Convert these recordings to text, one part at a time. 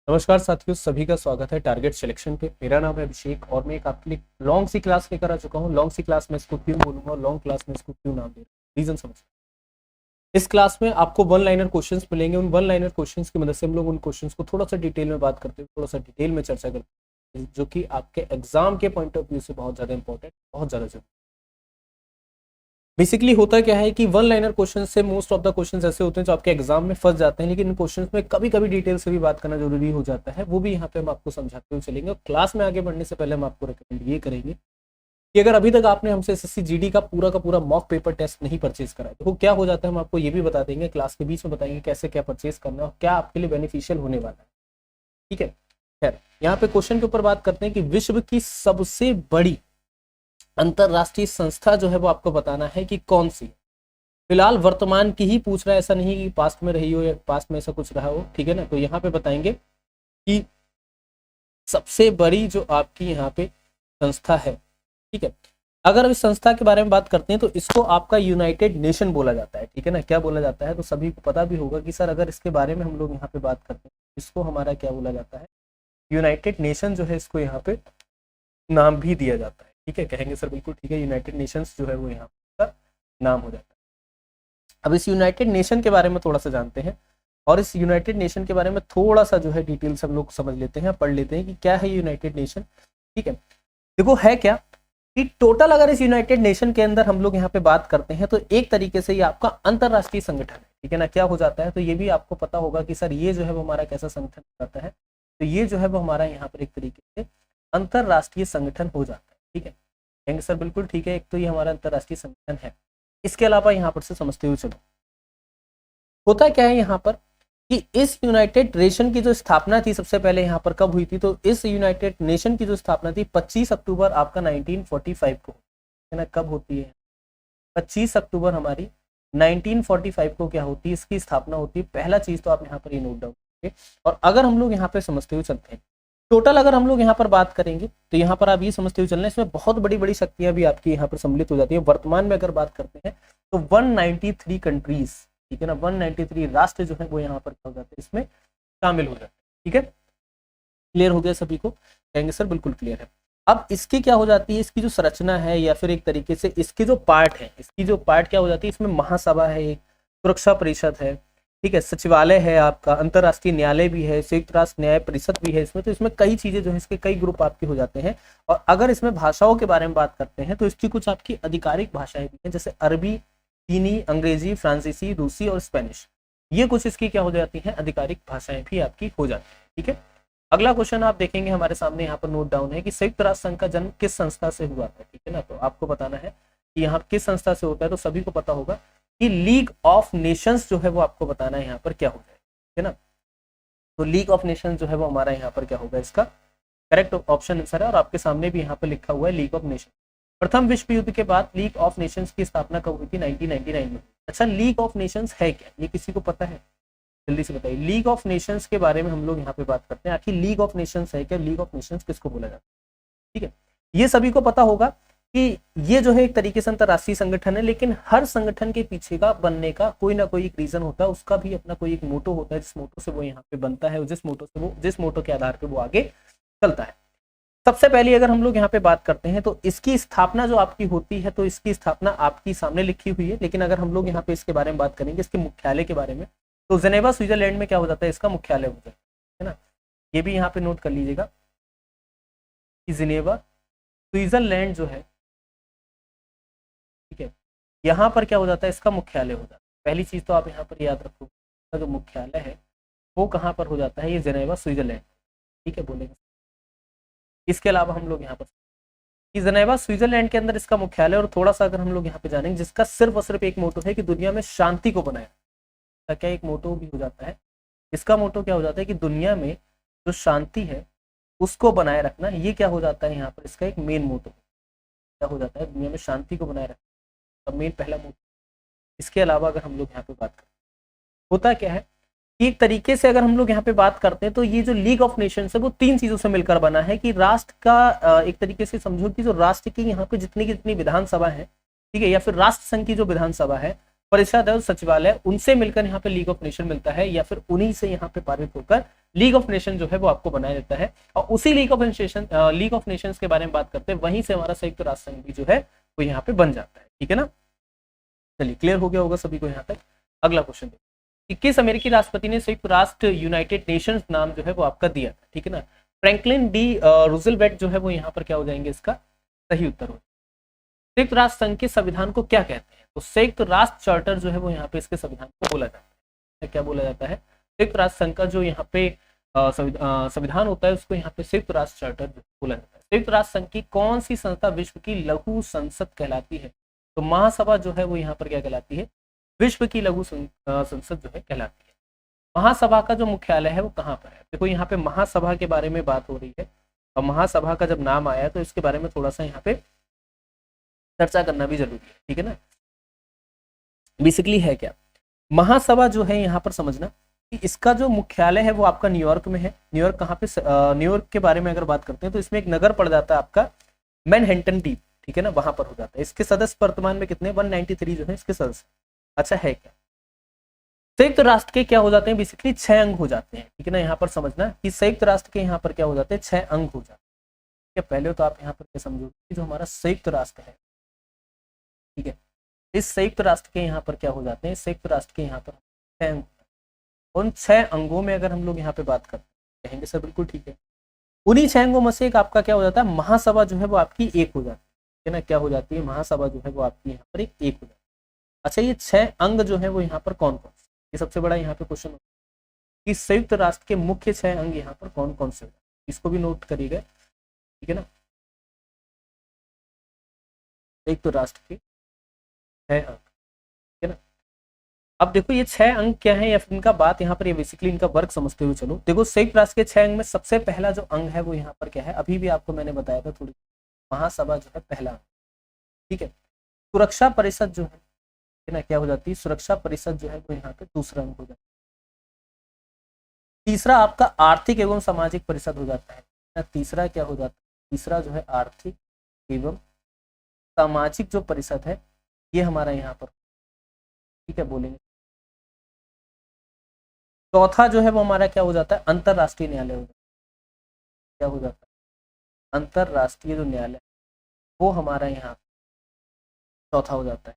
नमस्कार साथियों, सभी का स्वागत है टारगेट सिलेक्शन पे। मेरा नाम है अभिषेक और मैं एक आपके लिए लॉन्ग सी क्लास लेकर आ चुका हूँ। लॉन्ग सी क्लास में इसको क्यों बोलूंगा, लॉन्ग क्लास में इसको क्यों नाम दे रहा हूँ, रीजन समझ। इस क्लास में आपको वन लाइनर क्वेश्चंस मिलेंगे। उन वन लाइनर क्वेश्चंस की मदद से हम लोग उन क्वेश्चंस को थोड़ा सा डिटेल में बात करते हैं, थोड़ा सा डिटेल में चर्चा करते हैं, जो कि आपके एग्जाम के पॉइंट ऑफ व्यू से बहुत ज्यादा इंपॉर्टेंट, बहुत ज्यादा जरूरी। बेसिकली होता क्या है कि वन लाइनर क्वेश्चन से मोस्ट ऑफ द क्वेश्चंस ऐसे होते हैं जो आपके एग्जाम में फंस जाते हैं, लेकिन इन क्वेश्चंस में कभी कभी डिटेल से भी बात करना जरूरी हो जाता है। वो भी यहाँ पे हम आपको समझाते हुए चलेंगे। और क्लास में आगे बढ़ने से पहले हम आपको रिकमेंड ये करेंगे कि अगर अभी तक आपने हमसे एसएससी जीडी का पूरा मॉक पेपर टेस्ट नहीं परचेज करा है, देखो क्या हो जाता है, हम आपको ये भी बता देंगे, क्लास के बीच में बताएंगे कैसे क्या परचेज करना है और क्या आपके लिए बेनिफिशियल होने वाला है। ठीक है, खैर यहाँ पे क्वेश्चन के ऊपर बात करते हैं कि विश्व की सबसे बड़ी अंतरराष्ट्रीय संस्था जो है वो आपको बताना है कि कौन सी। फिलहाल वर्तमान की ही पूछ रहा है, ऐसा नहीं कि पास्ट में रही हो या पास्ट में ऐसा कुछ रहा हो। ठीक है ना, तो यहाँ पे बताएंगे कि सबसे बड़ी जो आपकी यहाँ पे संस्था है। ठीक है, अगर इस संस्था के बारे में बात करते हैं तो इसको आपका यूनाइटेड नेशन बोला जाता है। ठीक है ना, क्या बोला जाता है, तो सभी को पता भी होगा कि सर अगर इसके बारे में हम लोग यहाँ पे बात करते हैं, इसको हमारा क्या बोला जाता है, यूनाइटेड नेशन जो है, इसको यहाँ पे नाम भी दिया जाता है। ठीक है, कहेंगे सर बिल्कुल ठीक है, यूनाइटेड नेशंस जो है वो यहाँ का नाम हो जाता है। अब इस यूनाइटेड नेशन के बारे में थोड़ा सा जानते हैं और इस यूनाइटेड नेशन के बारे में थोड़ा सा जो है डिटेल सब लोग समझ लेते हैं, पढ़ लेते हैं कि क्या है यूनाइटेड नेशन। ठीक है, देखो है क्या कि टोटल अगर इस यूनाइटेड नेशन के अंदर हम लोग यहाँ पे बात करते हैं तो एक तरीके से ये आपका अंतरराष्ट्रीय संगठन है। ठीक है ना, क्या हो जाता है, तो ये भी आपको पता होगा कि सर ये जो है वो हमारा कैसा संगठन हो जाता है, तो ये जो है वो हमारा यहाँ पर एक तरीके से अंतरराष्ट्रीय संगठन हो जाता है। ठीक है, कहेंगे सर बिल्कुल ठीक है, एक तो ये हमारा अंतरराष्ट्रीय संगठन है। इसके अलावा यहाँ पर से समझते हुए चलो, होता क्या है यहाँ पर कि इस यूनाइटेड नेशन की जो स्थापना थी सबसे पहले यहाँ पर कब हुई थी, तो इस यूनाइटेड नेशन की जो स्थापना थी 25 अक्टूबर आपका 1945 को, है ना, कब होती है, 25 अक्टूबर हमारी 1945 को क्या होती है, इसकी स्थापना होती है। पहला चीज तो आप यहाँ पर ये नोट डाउन करेंगे। और अगर हम लोग यहाँ पे समझते हुए चलते हैं, टोटल अगर हम लोग यहाँ पर बात करेंगे तो यहाँ पर आप ये समझते हुए चलना, इसमें बहुत बड़ी बड़ी शक्तियां भी आपकी यहाँ पर सम्मिलित हो जाती है। वर्तमान में अगर बात करते हैं तो 193 कंट्रीज, ठीक है ना, 193 राष्ट्र जो है वो यहाँ पर क्या हो जाते हैं, इसमें शामिल हो जाते हैं। ठीक है, क्लियर हो गया सभी को, कहेंगे सर बिल्कुल क्लियर है। अब इसकी क्या हो जाती है, इसकी जो संरचना है या फिर एक तरीके से इसके जो पार्ट है, इसकी जो पार्ट क्या हो जाती है, इसमें महासभा है, एक सुरक्षा परिषद है, ठीक है, सचिवालय है आपका, अंतरराष्ट्रीय न्यायालय भी है, संयुक्त राष्ट्र न्याय परिषद भी है इसमें। तो इसमें कई चीजें जो है, इसके कई ग्रुप आपके हो जाते हैं। और अगर इसमें भाषाओं के बारे में बात करते हैं तो इसकी कुछ आपकी आधिकारिक भाषाएं भी हैं, जैसे अरबी, चीनी, अंग्रेजी, फ्रांसीसी, रूसी और स्पेनिश। ये कुछ इसकी क्या हो जाती हैं, आधिकारिक भाषाएं भी आपकी हो जाती है। ठीक है, अगला क्वेश्चन आप देखेंगे हमारे सामने यहाँ पर नोट डाउन है कि संयुक्त राष्ट्र संघ का जन्म किस संस्था से हुआ था। ठीक है ना, तो आपको बताना है कि यहाँ किस संस्था से होता है, तो सभी को पता होगा कि लीग ऑफ नेशंस जो है वो आपको बताना है यहाँ पर क्या हो जाए। ठीक है ना, तो लीग ऑफ नेशंस जो है वो हमारा यहाँ पर क्या होगा, इसका करेक्ट ऑप्शन आंसर है। और आपके सामने भी यहाँ पर लिखा हुआ है लीग ऑफ नेशन। प्रथम विश्व युद्ध के बाद लीग ऑफ नेशंस की स्थापना कब हुई थी, 1999 में। अच्छा, लीग ऑफ नेशंस है क्या, ये किसी को पता है, जल्दी से बताइए। लीग ऑफ नेशंस के बारे में हम लोग यहाँ पे बात करते हैं, आखिर लीग ऑफ नेशंस है क्या, लीग ऑफ नेशंस किसको बोला जाता है। ठीक है, ये सभी को पता होगा कि ये जो है एक तरीके से अंतरराष्ट्रीय संगठन है, लेकिन हर संगठन के पीछे का बनने का कोई ना कोई एक रीजन होता है, उसका भी अपना कोई एक मोटो होता है, जिस मोटो से वो यहाँ पे बनता है, जिस मोटो के आधार पे वो आगे चलता है। सबसे पहले अगर हम लोग यहाँ पे बात करते हैं तो इसकी स्थापना जो आपकी होती है, तो इसकी स्थापना आपकी सामने लिखी हुई है, लेकिन अगर हम लोग यहाँ पे इसके बारे में बात करेंगे, इसके मुख्यालय के बारे में, तो जेनेवा स्विट्जरलैंड में क्या हो जाता है, इसका मुख्यालय हो जाता है ना। ये भी यहाँ पे नोट कर लीजिएगा कि जेनेवा स्विट्जरलैंड जो है, ठीक है, यहाँ पर क्या हो जाता है, इसका मुख्यालय हो जाता है। पहली चीज तो आप यहाँ पर याद रखो, इसका जो मुख्यालय है वो कहाँ पर हो जाता है, ये जेनेवा स्विट्जरलैंड। ठीक है, बोलेंगे। इसके अलावा हम लोग यहाँ पर कि जेनेवा स्विट्जरलैंड के अंदर इसका मुख्यालय, और थोड़ा सा अगर हम लोग यहाँ पे जानेंगे, जिसका सिर्फ और सिर्फ एक मोटो है कि दुनिया में शांति को बनाए, क्या एक मोटो भी हो जाता है, इसका मोटो क्या हो जाता है कि दुनिया में जो शांति है उसको बनाए रखना। ये क्या हो जाता है यहाँ पर, इसका एक मेन मोटो क्या हो जाता है, दुनिया में शांति को बनाए रखना, मेन पहला मोटो। इसके अलावा अगर हम लोग यहाँ पे बात करें, होता क्या है कि एक तरीके से अगर हम लोग यहाँ पे बात करते हैं तो ये जो लीग ऑफ नेशंस है वो तीन चीजों से मिलकर बना है कि राष्ट्र का एक तरीके से समझो कि जो राष्ट्र की यहाँ पे जितनी की जितनी विधानसभा है, ठीक है, या फिर राष्ट्र संघ की जो विधानसभा है, परिषद और सचिवालय, उनसे मिलकर यहाँ पे लीग ऑफ नेशन मिलता है, या फिर उन्हीं से यहाँ पे पारित होकर लीग ऑफ नेशन जो है वो आपको बनाया जाता है। और उसी लीग ऑफ नेशंस के बारे में बात करते हैं, वहीं से हमारा संयुक्त राष्ट्र संघ भी जो है वो यहाँ पे बन जाता है। ठीक है ना, चलिए क्लियर हो गया होगा सभी को यहाँ तक। अगला क्वेश्चन देखिए, किस अमेरिकी राष्ट्रपति ने संयुक्त राष्ट्र यूनाइटेड नेशंस नाम जो है वो आपका दिया था? ठीक है ना, फ्रैंकलिन डी रूजवेल्ट जो है वो यहाँ पर क्या हो जाएंगे, इसका सही उत्तर हो। संयुक्त राष्ट्र संघ के संविधान को क्या कहते हैं? तो संयुक्त राष्ट्र चार्टर जो है वो यहाँ पे इसके संविधान को बोला जाता है। क्या बोला जाता है? संयुक्त राष्ट्र संघ का जो यहाँ पे संविधान होता है उसको यहाँ पे संयुक्त राष्ट्र चार्टर बोला जाता है। संयुक्त राष्ट्र संघ की कौन सी संस्था विश्व की लघु संसद कहलाती है? तो महासभा जो है वो यहाँ पर क्या कहलाती है? विश्व की लघु संसद जो है कहलाती है। महासभा का जो मुख्यालय है वो कहाँ पर है? देखो यहाँ पे महासभा के बारे में बात हो रही है, और महासभा का जब नाम आया तो इसके बारे में थोड़ा सा यहाँ पे चर्चा करना भी जरूरी है। ठीक है ना, बेसिकली है क्या महासभा जो है यहाँ पर समझना कि इसका जो मुख्यालय है वो आपका न्यूयॉर्क में है। न्यूयॉर्क कहाँ पे? न्यूयॉर्क के बारे में अगर बात करते हैं तो इसमें एक नगर पड़ जाता है आपका मैनहट्टन द्वीप। ठीक है ना, वहां पर हो जाता है। इसके सदस्य वर्तमान में कितने? 193 जो है इसके सदस्य। अच्छा है क्या? संयुक्त राष्ट्र के क्या हो जाते हैं? बेसिकली 6 अंग हो जाते हैं। ठीक है ना, यहाँ पर समझना कि संयुक्त राष्ट्र के यहाँ पर क्या हो जाते हैं? 6 अंग हो जाते हैं। पहले तो आप यहाँ पर क्या समझो कि जो हमारा संयुक्त राष्ट्र है, ठीक है, इस संयुक्त राष्ट्र के यहाँ पर क्या हो जाते हैं? संयुक्त राष्ट्र के यहाँ पर 6 अंग। उन 6 अंगों में अगर हम लोग यहाँ पे बात करते हैं, कहेंगे सर बिल्कुल ठीक है, उन्हीं 6 अंगों में से एक आपका क्या हो जाता है? महासभा जो है वो आपकी एक हो जाती है ना। क्या हो जाती है? महासभा जो है वो आपकी यहाँ पर एक हो जाती है। अच्छा, ये 6 अंग जो है वो यहाँ पर कौन कौन से? ये सबसे बड़ा यहाँ पे क्वेश्चन होता है कि संयुक्त राष्ट्र के मुख्य 6 अंग यहाँ पर कौन कौन से? इसको भी नोट करिएगा। ठीक है ना, संयुक्त राष्ट्र के 6 अंग। ठीक है ना, अब देखो ये 6 अंग क्या है या फिर इनका बात यहाँ पर, ये बेसिकली इनका वर्क समझते हुए चलो। देखो संयुक्त राष्ट्र के 6 अंग में सबसे पहला जो अंग है वो यहाँ पर क्या है? अभी भी आपको मैंने बताया था थोड़ी, महासभा जो है पहला। ठीक है, सुरक्षा परिषद जो है ना क्या हो जाती है? सुरक्षा परिषद जो है वो यहाँ पे दूसरा अंग हो जाता है। तीसरा आपका आर्थिक एवं सामाजिक परिषद हो जाता है। तीसरा क्या हो जाता है? तीसरा जो है आर्थिक एवं सामाजिक जो परिषद है ये हमारा यहाँ पर, ठीक है, बोलेंगे। चौथा जो है वो हमारा क्या हो जाता है? अंतरराष्ट्रीय न्यायालय हो जाता है। क्या हो जाता है? अंतरराष्ट्रीय जो न्यायालय वो हमारा यहाँ चौथा हो जाता है।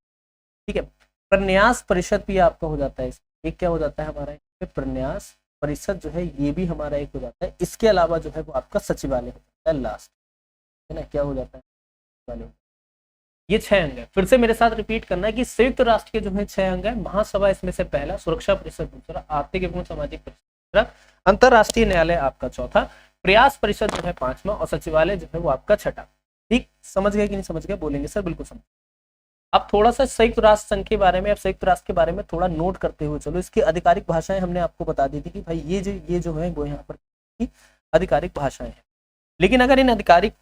ठीक है, प्रन्यास परिषद भी आपका हो जाता है। एक क्या हो जाता है हमारा यहाँ पे? प्रन्यास परिषद जो है ये भी हमारा एक हो जाता है। इसके अलावा जो है वो आपका सचिवालय हो जाता है लास्ट, है ना। क्या हो जाता है? सचिवालय। ये 6 अंग है। फिर से मेरे साथ रिपीट करना है कि संयुक्त राष्ट्र के जो है 6 अंग है। महासभा इसमें से पहला, सुरक्षा परिषद दूसरा, आर्थिक एवं सामाजिक परिषद तीसरा, अंतरराष्ट्रीय न्यायालय आपका चौथा, प्रयास परिषद जो है 5वां, और सचिवालय जो है वो आपका 6वां। ठीक, समझ गए कि नहीं समझ गए? बोलेंगे सर बिल्कुल समझ। अब थोड़ा सा संयुक्त राष्ट्र संघ के बारे में, अब संयुक्त राष्ट्र के बारे में थोड़ा नोट करते हुए चलो। इसकी आधिकारिक भाषाएं हमने आपको बता दी थी कि भाई ये जो है वो यहाँ पर आधिकारिक भाषाएं हैं। लेकिन अगर इन आधिकारिक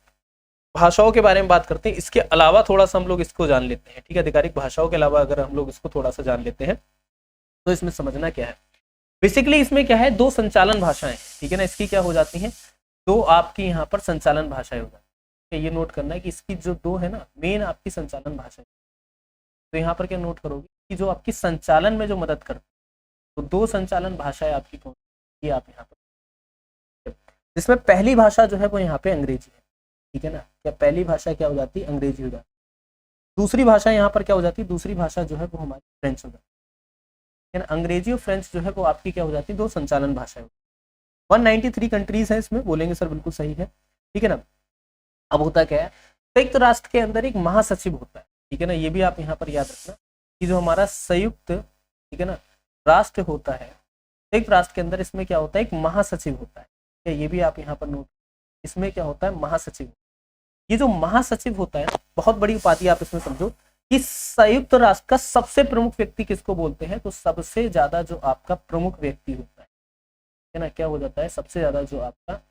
भाषाओं के बारे में बात करते हैं, इसके अलावा थोड़ा सा हम लोग इसको जान लेते हैं। ठीक है, आधिकारिक भाषाओं के अलावा अगर हम लोग इसको थोड़ा सा जान लेते हैं तो इसमें समझना क्या है। बेसिकली इसमें क्या है? 2 संचालन भाषाएं। ठीक है ना, इसकी क्या हो जाती हैं? 2 आपकी यहाँ पर संचालन भाषाएं हो जाती है। ये नोट करना है कि इसकी जो 2 है ना मेन आपकी संचालन भाषा, तो यहाँ पर क्या नोट करोगे कि जो आपकी संचालन में जो मदद करती है, तो 2 संचालन भाषाएं आपकी कौन सी? आप यहाँ पर, जिसमें पहली भाषा जो है वो यहाँ पे अंग्रेजी है। ठीक है ना, क्या पहली भाषा क्या हो जाती है? अंग्रेजी हो जाती है। दूसरी भाषा यहाँ पर क्या हो जाती है? दूसरी भाषा जो है वो हमारी फ्रेंच हो जाती है ना। अंग्रेजी और फ्रेंच जो है वो आपकी क्या हो जाती है? 2 संचालन भाषाएं। 193 कंट्रीज है इसमें, बोलेंगे सर बिल्कुल सही है। ठीक है ना, अब होता क्या है? संयुक्त राष्ट्र के अंदर एक महासचिव होता है। ठीक है ना, ये भी आप यहाँ पर याद रखना कि जो हमारा संयुक्त, ठीक है ना, राष्ट्र होता है, संयुक्त राष्ट्र के अंदर इसमें क्या होता है? एक महासचिव होता है। ये भी आप यहाँ पर नोट, इसमें क्या होता है? महासचिव। ये जो महासचिव होता है, बहुत बड़ी उपाधि आप इसमें समझो कि संयुक्त राष्ट्र का सबसे प्रमुख व्यक्ति किसको बोलते हैं? तो सबसे ज्यादा जो आपका प्रमुख व्यक्ति होता है ना, क्या हो जाता है? सबसे ज्यादा जो आपका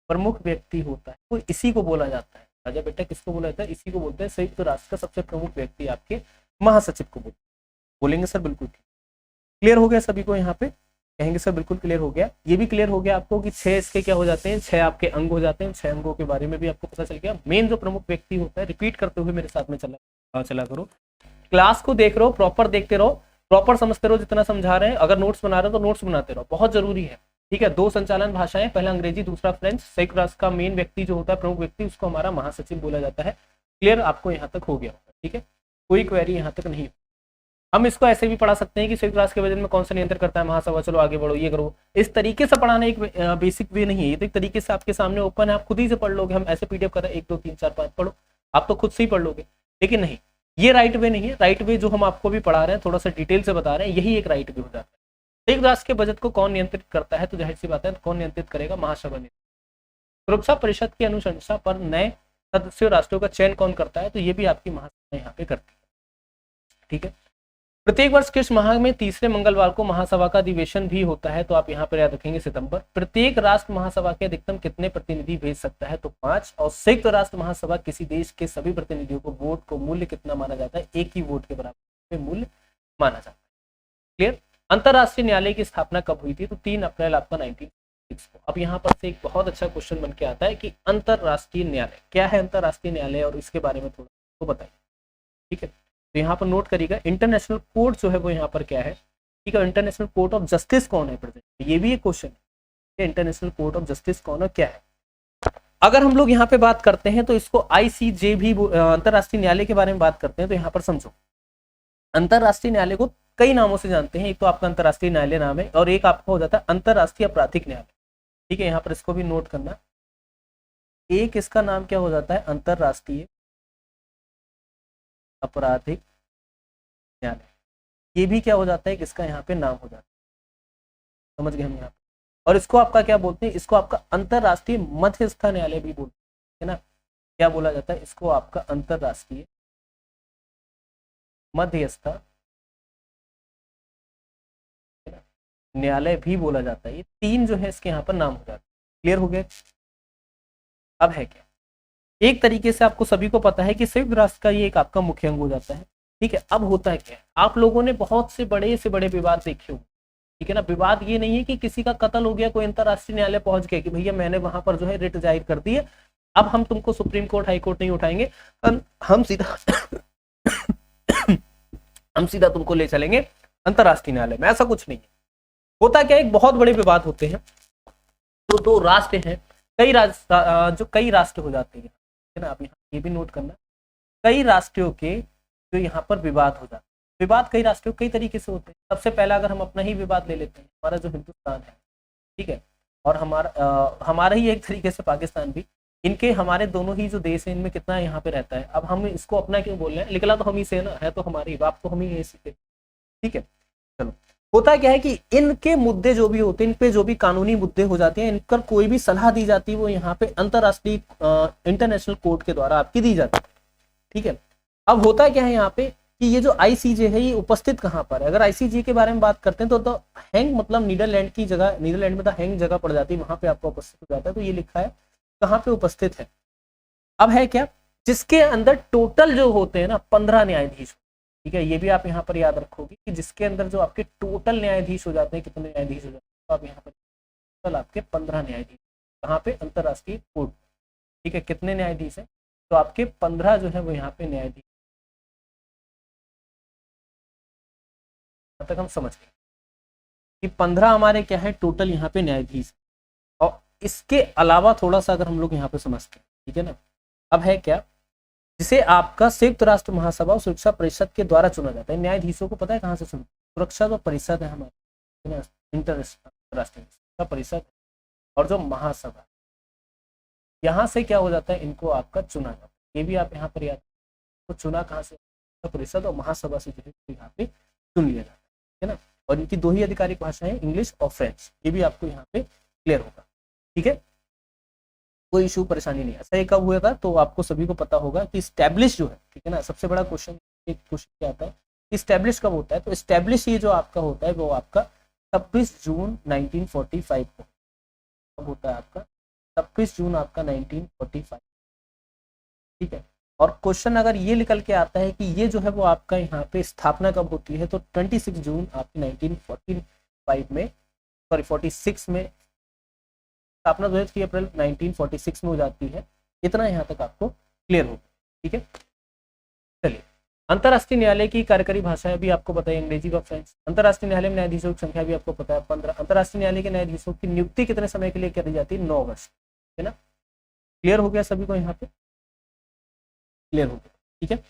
प्रमुख व्यक्ति होता है वो इसी को बोला जाता है। राजा बेटा किसको बोला जाता है? इसी को बोलते हैं। संयुक्त राष्ट्र का सबसे प्रमुख व्यक्ति आपके महासचिव को बोलेंगे सर बिल्कुल ठीक। क्लियर हो गया सभी को? यहाँ पे कहेंगे सर बिल्कुल क्लियर हो गया। ये भी क्लियर हो गया आपको कि 6 इसके क्या हो जाते हैं? 6 आपके अंग हो जाते हैं। 6 अंगों के बारे में भी आपको पता चल गया। मेन जो प्रमुख व्यक्ति होता है, रिपीट करते हुए मेरे साथ में चला करो, क्लास को देख रहे हो, प्रॉपर देखते रहो, प्रॉपर समझते रहो जितना समझा रहे हैं, अगर नोट्स बना रहे हो तो नोट्स बनाते रहो, बहुत जरूरी है। ठीक है, 2 संचालन भाषाएं, पहला अंग्रेजी दूसरा फ्रेंच। संयुक्त राष्ट्र का मेन व्यक्ति जो होता है, प्रमुख व्यक्ति, उसको हमारा महासचिव बोला जाता है। क्लियर, आपको यहाँ तक हो गया होगा। ठीक है, कोई क्वेरी यहाँ तक नहीं। हम इसको ऐसे भी पढ़ा सकते हैं कि संयुक्त राष्ट्र के बजट में कौन सा नियंत्रण करता है, महासभा। चलो आगे बढ़ो, ये करो। इस तरीके से पढ़ाना एक बेसिक वे नहीं है, ये तो एक तरीके से आपके सामने ओपन है, आप खुद ही से पढ़ लोगे। हम ऐसे पीडीएफ कर रहे हैं 1 2 3 4 5 पढ़ो, आप तो खुद से ही पढ़ लोगे। लेकिन नहीं, ये राइट वे नहीं है। राइट वे जो हम आपको भी पढ़ा रहे हैं, थोड़ा सा डिटेल से बता रहे हैं, यही एक राइट वे हो जाता है। संयुक्त राष्ट्र के बजट को कौन नियंत्रित करता है, तो जाहिर सी बात है कौन नियंत्रित करेगा, महासभा ने। सुरक्षा परिषद की अनुशंसा पर नए सदस्य राष्ट्रों का चयन कौन करता है, तो ये भी आपकी महासभा यहाँ पे करती है। ठीक है, प्रत्येक वर्ष किस माह में तीसरे मंगलवार को महासभा का अधिवेशन भी होता है, तो आप यहाँ पर याद रखेंगे सितंबर। प्रत्येक राष्ट्र महासभा के अधिकतम कितने प्रतिनिधि भेज सकता है, तो 5। और संयुक्त राष्ट्र महासभा किसी देश के सभी प्रतिनिधियों को वोट को मूल्य कितना माना जाता है, एक ही वोट के बराबर मूल्य माना जाता है। क्लियर। अंतरराष्ट्रीय न्यायालय की स्थापना कब हुई थी, तो 3 अप्रैल आपका 1906 को। अब यहाँ पर से एक बहुत अच्छा क्वेश्चन बन के आता है कि अंतरराष्ट्रीय न्यायालय क्या है, अंतरराष्ट्रीय न्यायालय, और इसके बारे में थोड़ा तो बताइए। ठीक है, तो यहाँ पर नोट करिएगा, इंटरनेशनल कोर्ट जो है वो यहाँ पर क्या है। ठीक है, इंटरनेशनल कोर्ट ऑफ जस्टिस कौन है प्रेजेंट, ये भी एक क्वेश्चन है, इंटरनेशनल कोर्ट ऑफ जस्टिस कौन है, क्या है। अगर हम लोग यहाँ पे बात करते हैं तो इसको ICJ भी, अंतरराष्ट्रीय न्यायालय के बारे में बात करते हैं, तो यहाँ पर समझो अंतरराष्ट्रीय न्यायालय को कई नामों से जानते हैं। एक तो आपका अंतरराष्ट्रीय न्यायालय नाम है, और एक आपका हो जाता है अंतरराष्ट्रीय आपराधिक न्यायालय। ठीक है, यहाँ पर इसको भी नोट करना, एक इसका नाम क्या हो जाता है, अंतरराष्ट्रीय आपराधिक न्यायालय। ये भी क्या हो जाता है, किसका यहाँ पे नाम हो जाता है, समझ गए हम यहाँ पे। और इसको आपका क्या बोलते हैं, इसको आपका अंतरराष्ट्रीय मध्यस्थ न्यायालय भी बोलते हैं ना, क्या बोला जाता है इसको, आपका अंतरराष्ट्रीय मध्यस्थ न्यायालय भी बोला जाता है। ये 3 जो है इसके यहाँ पर नाम हो जाता है। क्लियर हो गया। अब है क्या, एक तरीके से आपको सभी को पता है कि संयुक्त राष्ट्र का ये एक आपका मुख्य अंग हो जाता है। ठीक है, अब होता है क्या, आप लोगों ने बहुत से बड़े विवाद देखे हो। ठीक है ना, विवाद ये नहीं है कि किसी का कत्ल हो गया, कोई अंतरराष्ट्रीय न्यायालय पहुंच गया कि भैया मैंने वहां पर जो है रिट जाहिर कर दी है, अब हम तुमको सुप्रीम कोर्ट हाई कोर्ट नहीं उठाएंगे, हम सीधा हम सीधा तुमको ले चलेंगे अंतरराष्ट्रीय न्यायालय में। ऐसा कुछ नहीं है। होता क्या है, एक बहुत बड़े विवाद होते हैं, तो 2 राष्ट्र हैं, कई राष्ट्र हो जाते हैं, है ना। आप यहाँ ये भी नोट करना, कई राष्ट्रों के जो यहाँ पर विवाद हो जाते हैं। विवाद कई राष्ट्रों कई तरीके से होते हैं। सबसे पहला अगर हम अपना ही विवाद ले लेते हैं, हमारा जो हिंदुस्तान है, ठीक है, और हमारा ही एक तरीके से पाकिस्तान भी, इनके हमारे दोनों ही जो देश है इनमें कितना यहाँ पे रहता है। अब हम इसको अपना क्यों बोल रहे हैं, निकला तो हम ही से ना, है तो हमारी बाप तो हम ही है सीधे। ठीक है, चलो होता क्या है कि इनके मुद्दे जो भी होते हैं, इन पे जो भी कानूनी मुद्दे हो जाते हैं, इन पर कोई भी सलाह दी जाती है वो यहाँ पे अंतरराष्ट्रीय इंटरनेशनल कोर्ट के द्वारा आपकी दी जाती है। ठीक है, अब होता क्या है यहाँ पे कि ये जो ICJ है ये उपस्थित कहाँ पर है। अगर ICJ के बारे में बात करते हैं तो हैंग मतलब नीदरलैंड की जगह, नीदरलैंड में तो हैंग जगह पड़ जाती है, वहां पे आपको उपस्थित हो जाता है। तो ये लिखा है कहाँ पे उपस्थित है। अब है क्या, जिसके अंदर टोटल जो होते हैं ना 15 न्यायाधीश। ठीक है, ये भी आप यहाँ पर याद रखोगे कि जिसके अंदर जो आपके टोटल न्यायाधीश हो जाते हैं, कितने न्यायाधीश हो जाते हैं, तो आप यहाँ पर टोटल आपके 15 न्यायाधीश, कहाँ पे, अंतरराष्ट्रीय कोर्ट। ठीक है, कितने न्यायाधीश है, तो आपके 15 जो है वो यहाँ पे न्यायाधीश तक हम समझ गए कि 15 हमारे क्या है टोटल यहाँ पे न्यायाधीश। और इसके अलावा थोड़ा सा अगर हम लोग यहाँ पे समझते हैं, ठीक है ना, अब है क्या, जिसे आपका संयुक्त राष्ट्र महासभा और सुरक्षा परिषद के द्वारा चुना जाता है। न्यायाधीशों को पता है कहाँ से चुना, सुरक्षा जो परिषद है हमारे इंटरराष्ट्रीय सुरक्षा परिषद और जो महासभा, यहाँ से क्या हो जाता है, इनको आपका चुना जाता है। ये भी आप यहाँ पर याद, तो चुना कहाँ से, परिषद और महासभा से जो है यहाँ पे चुन लिया जाता है ना। और इनकी 2 ही आधिकारिक भाषाएं, इंग्लिश और फ्रेंच। ये भी आपको यहाँ पे क्लियर होगा। ठीक है, कोई इशू परेशानी नहीं। ऐसा ये कब हुआ था, तो आपको सभी को पता होगा कि स्टैब्लिश जो है, ठीक है ना, सबसे बड़ा क्वेश्चन एक क्वेश्चन क्या आता है, स्टैब्लिश कब होता है, तो स्टैब्लिश ये जो आपका होता है वो आपका 26 जून 1945 को कब होता है, आपका 26 जून आपका 1945। ठीक है, और क्वेश्चन अगर ये निकल के आता है कि ये जो है वो आपका यहाँ पे स्थापना कब होती है, तो 26 जून आपकी 1945 में, सॉरी 46 में स्थापना जो है 3 अप्रैल 1946 में हो जाती है। इतना यहाँ तक आपको क्लियर होगा। ठीक है, चलिए अंतर्राष्ट्रीय न्यायालय की कार्यकारी भाषा है, अभी आपको पता है अंग्रेजी व फ्रेंच। अंतर्राष्ट्रीय न्यायालय में न्यायाधीशों की संख्या भी आपको पता है 15। अंतर्राष्ट्रीय न्यायालय के न्यायाधीशों की नियुक्ति कितने समय के लिए करी जाती है? 9 वर्ष, है ना। क्लियर हो गया सभी को यहाँ पे? क्लियर हो गया, ठीक है।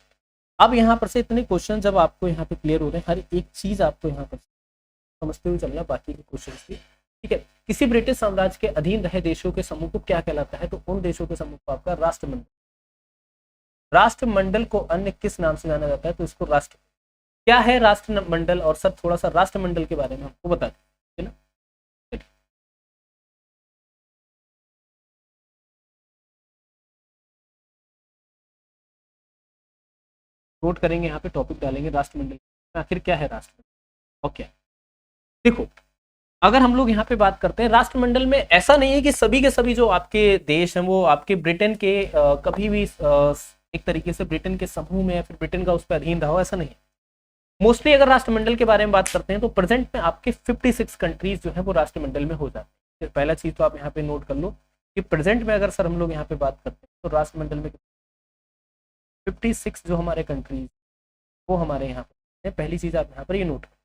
अब यहाँ पर से इतने क्वेश्चन जब आपको यहाँ पे क्लियर हो रहे हैं, हर एक चीज आपको यहाँ पर समझते हुए चलना, बाकी के क्वेश्चन की, ठीक है। किसी ब्रिटिश साम्राज्य के अधीन रहे देशों के समूह को क्या कहलाता है? तो उन देशों के समूह को आपका राष्ट्रमंडल। राष्ट्रमंडल को अन्य किस नाम से जाना जाता है? तो इसको राष्ट्र। क्या है राष्ट्रमंडल? और सर थोड़ा सा राष्ट्रमंडल के बारे में हमको बता दें, है ना। नोट करेंगे यहाँ पे, टॉपिक डालेंगे राष्ट्रमंडल, आखिर क्या है राष्ट्रमंडल। ओके, देखो अगर हम लोग यहाँ पे बात करते हैं राष्ट्रमंडल में, ऐसा नहीं है कि सभी के सभी जो आपके देश हैं वो आपके ब्रिटेन के कभी भी एक तरीके से ब्रिटेन के समूह में या फिर ब्रिटेन का उस पर अधीन रहा हो, ऐसा नहीं है। मोस्टली अगर राष्ट्रमंडल के बारे में बात करते हैं तो प्रेजेंट में आपके 56 कंट्रीज जो है वो राष्ट्रमंडल में हो जाते हैं। फिर पहला चीज तो आप यहाँ पे नोट कर लो कि प्रेजेंट में अगर सर हम लोग यहाँ पे बात करते हैं तो राष्ट्रमंडल में 56 जो हमारे कंट्रीज वो हमारे यहाँ पे, पहली चीज आप यहाँ पर ये नोट करो,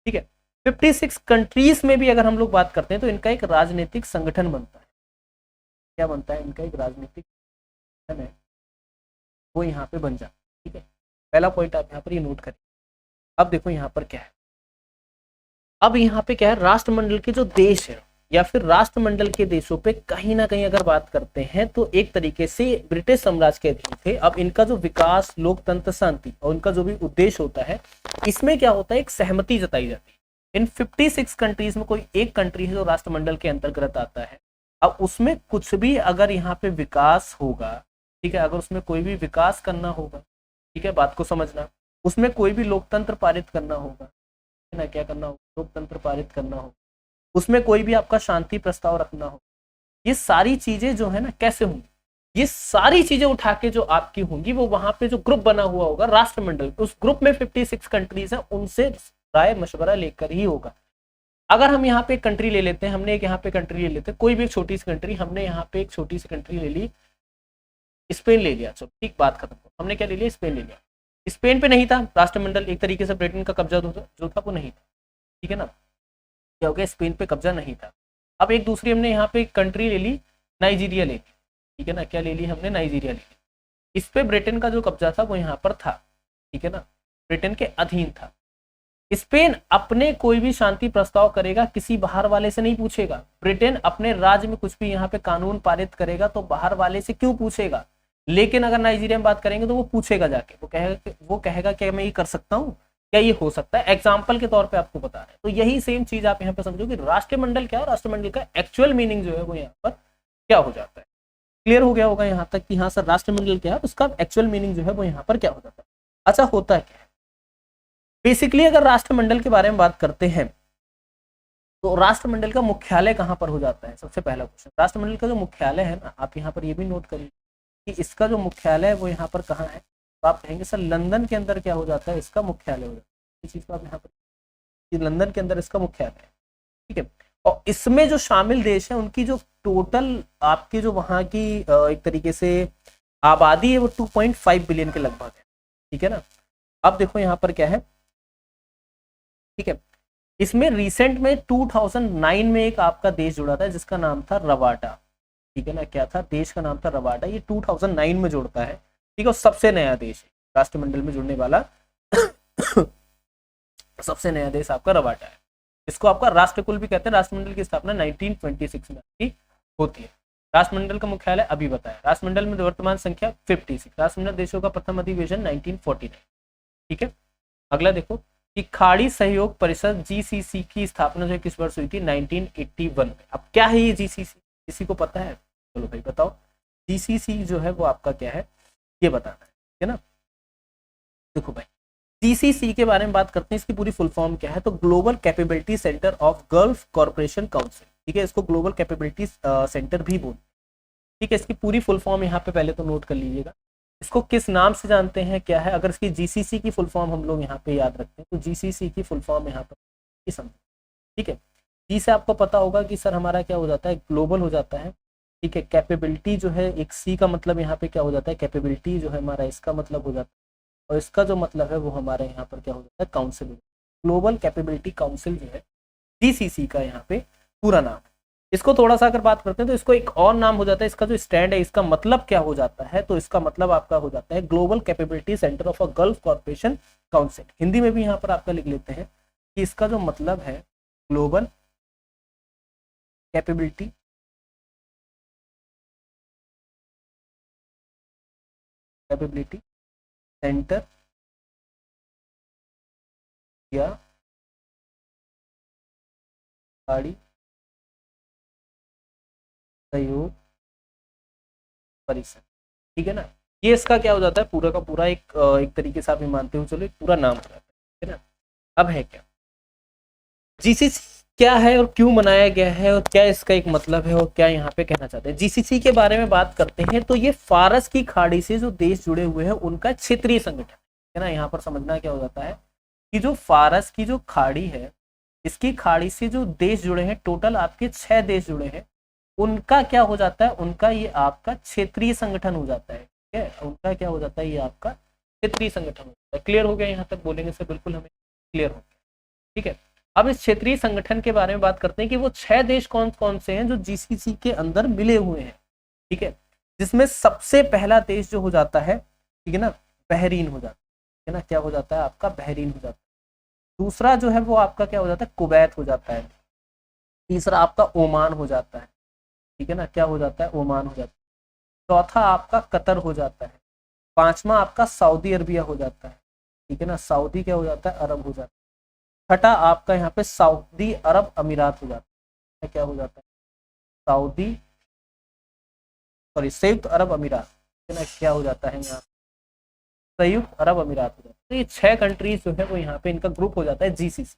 ठीक है। 56 कंट्रीज में भी अगर हम लोग बात करते हैं तो इनका एक राजनीतिक संगठन बनता है। क्या बनता है? इनका एक राजनीतिक संगठन है, वो यहाँ पे बन जाता है, ठीक है। पहला पॉइंट आप यहाँ पर ये नोट करें। अब देखो यहाँ पर क्या है, अब यहाँ पे क्या है, राष्ट्रमंडल के जो देश है या फिर राष्ट्रमंडल के देशों पे कहीं ना कहीं अगर बात करते हैं तो एक तरीके से ब्रिटिश साम्राज्य के अधीन थे। अब इनका जो विकास, लोकतंत्र, शांति और उनका जो भी उद्देश्य होता है, इसमें क्या होता है, एक सहमति जताई जाती है। इन 56 कंट्रीज में कोई एक कंट्री है जो राष्ट्रमंडल के अंतर्गत आता है। अब उसमें कुछ भी अगर यहाँ पे विकास होगा, ठीक है, अगर उसमें कोई भी विकास करना होगा, ठीक है, बात को समझना, उसमें कोई भी लोकतंत्र पारित करना होगा, है ना, क्या करना होगा, लोकतंत्र पारित करना होगा, उसमें कोई भी आपका शांति प्रस्ताव रखना हो, ये सारी चीजें जो है ना कैसे होंगी, ये सारी चीजें उठा के जो आपकी होंगी वो वहां पे जो ग्रुप बना हुआ होगा राष्ट्रमंडल, उस ग्रुप में 56 कंट्रीज हैं, उनसे राय मशवरा लेकर ही होगा। अगर हम यहाँ पे एक कंट्री ले लेते हैं, हमने एक यहाँ पे कंट्री ले लेते हैं, कोई भी एक छोटी सी कंट्री, हमने यहाँ पे एक छोटी सी कंट्री ले ली, स्पेन ले लिया, चलो ठीक, बात खत्म। हमने क्या ले लिया? स्पेन ले लिया। स्पेन पे नहीं था राष्ट्रमंडल, एक तरीके से ब्रिटेन का कब्जा जो था वो नहीं था, ठीक है ना। क्या हो गया? स्पेन पे कब्जा नहीं था। अब एक दूसरी हमने यहाँ पे एक कंट्री ले ली, नाइजीरिया ले ली, ठीक है ना। क्या ले ली हमने? नाइजीरिया ले ली। इस पे ब्रिटेन का जो कब्जा था वो यहाँ पर था, ठीक है ना, ब्रिटेन के अधीन था। स्पेन अपने कोई भी शांति प्रस्ताव करेगा, किसी बाहर वाले से नहीं पूछेगा। ब्रिटेन अपने राज्य में कुछ भी यहाँ पे कानून पारित करेगा तो बाहर वाले से क्यों पूछेगा, लेकिन अगर नाइजीरिया में बात करेंगे तो वो पूछेगा जाके, वो कहेगा क्या मैं ये कर सकता हूँ, क्या ये हो सकता है, एग्जाम्पल के तौर पे आपको बता रहे हैं। तो यही सेम चीज आप यहाँ पे समझो कि राष्ट्रमंडल क्या है, राष्ट्रमंडल का एक्चुअल मीनिंग जो है वो यहाँ पर क्या हो जाता है। क्लियर हो गया होगा यहाँ तक कि हाँ सर राष्ट्रमंडल क्या है, उसका एक्चुअल मीनिंग जो है वो यहाँ पर क्या हो जाता है। अच्छा, होता क्या है बेसिकली, अगर राष्ट्रमंडल के बारे में बात करते हैं तो राष्ट्रमंडल का मुख्यालय कहाँ पर हो जाता है? सबसे पहला क्वेश्चन, राष्ट्रमंडल का जो मुख्यालय है ना, आप यहाँ पर ये भी नोट करिए कि इसका जो मुख्यालय है वो यहाँ पर कहाँ है। तो आप कहेंगे सर लंदन के अंदर क्या हो जाता है, इसका मुख्यालय हो जाता है। इस चीज को आप यहाँ पर, लंदन के अंदर इसका मुख्यालय है, ठीक है। और इसमें जो शामिल देश है उनकी जो टोटल आपकी जो वहाँ की एक तरीके से आबादी है वो 2.5 बिलियन के लगभग है, ठीक है ना। अब देखो यहाँ पर क्या है, ठीक है, इसमें रिसेंट में 2009 में एक आपका देश जुड़ा था जिसका नाम था रवांडा, ठीक है ना। क्या था? देश का नाम था रवांडा, ये 2009 में जुड़ता है, ठीक है। सबसे नया देश है राष्ट्रमंडल में जुड़ने वाला सबसे नया देश आपका रवांडा है। इसको आपका राष्ट्रकुल भी कहते हैं। राष्ट्रमंडल की स्थापना 1926 में होती है। राष्ट्रमंडल का मुख्यालय अभी बताया। राष्ट्रमंडल में वर्तमान संख्या 56। राष्ट्रमंडल देशों का प्रथम अधिवेशन 1949, ठीक है। अगला देखो कि खाड़ी सहयोग परिषद जीसीसी की स्थापना जो किस वर्ष हुई थी? 1981 में। अब क्या है ये जीसीसी, किसी को पता है? चलो भाई बताओ, जीसीसी जो है वो आपका क्या है ये बताना है, ठीक है ना। देखो भाई जीसीसी के बारे में बात करते हैं, इसकी पूरी फुल फॉर्म क्या है? तो global capability centre of gulf corporation council, ठीक है। इसको ग्लोबल कैपेबिलिटी सेंटर भी बोलते हैं, ठीक है। इसकी पूरी फुल फॉर्म यहाँ पे पहले तो नोट कर लीजिएगा। इसको किस नाम से जानते हैं, क्या है? अगर इसकी जीसीसी की फुल फॉर्म हम लोग यहाँ पे याद रखते हैं तो जीसीसी की फुल फॉर्म यहाँ पर समझ, ठीक है। जी से आपको पता होगा कि सर हमारा क्या हो जाता है, ग्लोबल हो जाता है, ठीक है। कैपेबिलिटी जो है, एक सी का मतलब यहाँ पे क्या हो जाता है, कैपेबिलिटी जो है हमारा, इसका मतलब हो जाता है और इसका जो मतलब है वो हमारे यहाँ पर क्या हो जाता है, काउंसिल। ग्लोबल कैपेबिलिटी काउंसिल जो है जीसीसी का यहाँ पे पूरा नाम है। इसको थोड़ा सा अगर बात करते हैं तो इसको एक और नाम हो जाता है, इसका जो स्टैंड है इसका मतलब क्या हो जाता है, तो इसका मतलब आपका हो जाता है global capability centre of a gulf corporation council. Hindi में भी यहाँ पर आपका लिख लेते हैं कि इसका जो मतलब है ग्लोबल कैपेबिलिटी सेंटर या गाड़ी सहयोग परिषद, ठीक है ना। ये इसका क्या हो जाता है, पूरा का पूरा एक तरीके से आप ये मानते हो चलो एक पूरा नाम हो जाता है, ठीक है ना। अब है क्या जीसीसी, क्या है और क्यों बनाया गया है और क्या इसका एक मतलब है और क्या यहाँ पे कहना चाहते हैं। जीसीसी के बारे में बात करते हैं तो ये फारस की खाड़ी से जो देश जुड़े हुए हैं उनका क्षेत्रीय संगठन है ना। यहाँ पर समझना क्या हो जाता है कि जो फारस की जो खाड़ी है, इसकी खाड़ी से जो देश जुड़े हैं, टोटल आपके 6 देश जुड़े हैं, उनका क्या हो जाता है, उनका ये आपका क्षेत्रीय संगठन हो जाता है, ठीक है। उनका क्या हो जाता है, ये आपका क्षेत्रीय संगठन हो जाता है। क्लियर हो गया, यहाँ तक बोलेंगे से बिल्कुल हमें क्लियर हो गया, ठीक है। अब इस क्षेत्रीय संगठन के बारे में बात करते हैं कि वो 6 देश कौन कौन से हैं जो जीसीसी के अंदर मिले हुए हैं, ठीक है। जिसमें सबसे पहला देश जो हो जाता है, ठीक है ना, बहरीन हो जाता है ना, क्या हो जाता है आपका, बहरीन हो जाता है। दूसरा जो है वो आपका क्या हो जाता है, कुवैत हो जाता है। तीसरा आपका ओमान हो जाता है, ठीक है ना, क्या हो जाता है, ओमान हो जाता है। चौथा आपका कतर हो जाता है। पांचवा आपका सऊदी अरबिया हो जाता है, ठीक है ना, सऊदी क्या हो जाता है, अरब हो जाता है। छठा आपका यहाँ पे सऊदी अरब अमीरात हो जाता है, क्या हो जाता है, सऊदी सॉरी संयुक्त अरब अमीरात, ठीक है ना, क्या हो जाता है यहाँ संयुक्त अरब अमीरात हो जाता है। तो ये 6 कंट्रीज जो है वो यहाँ पे इनका ग्रुप हो जाता है जीसीसी,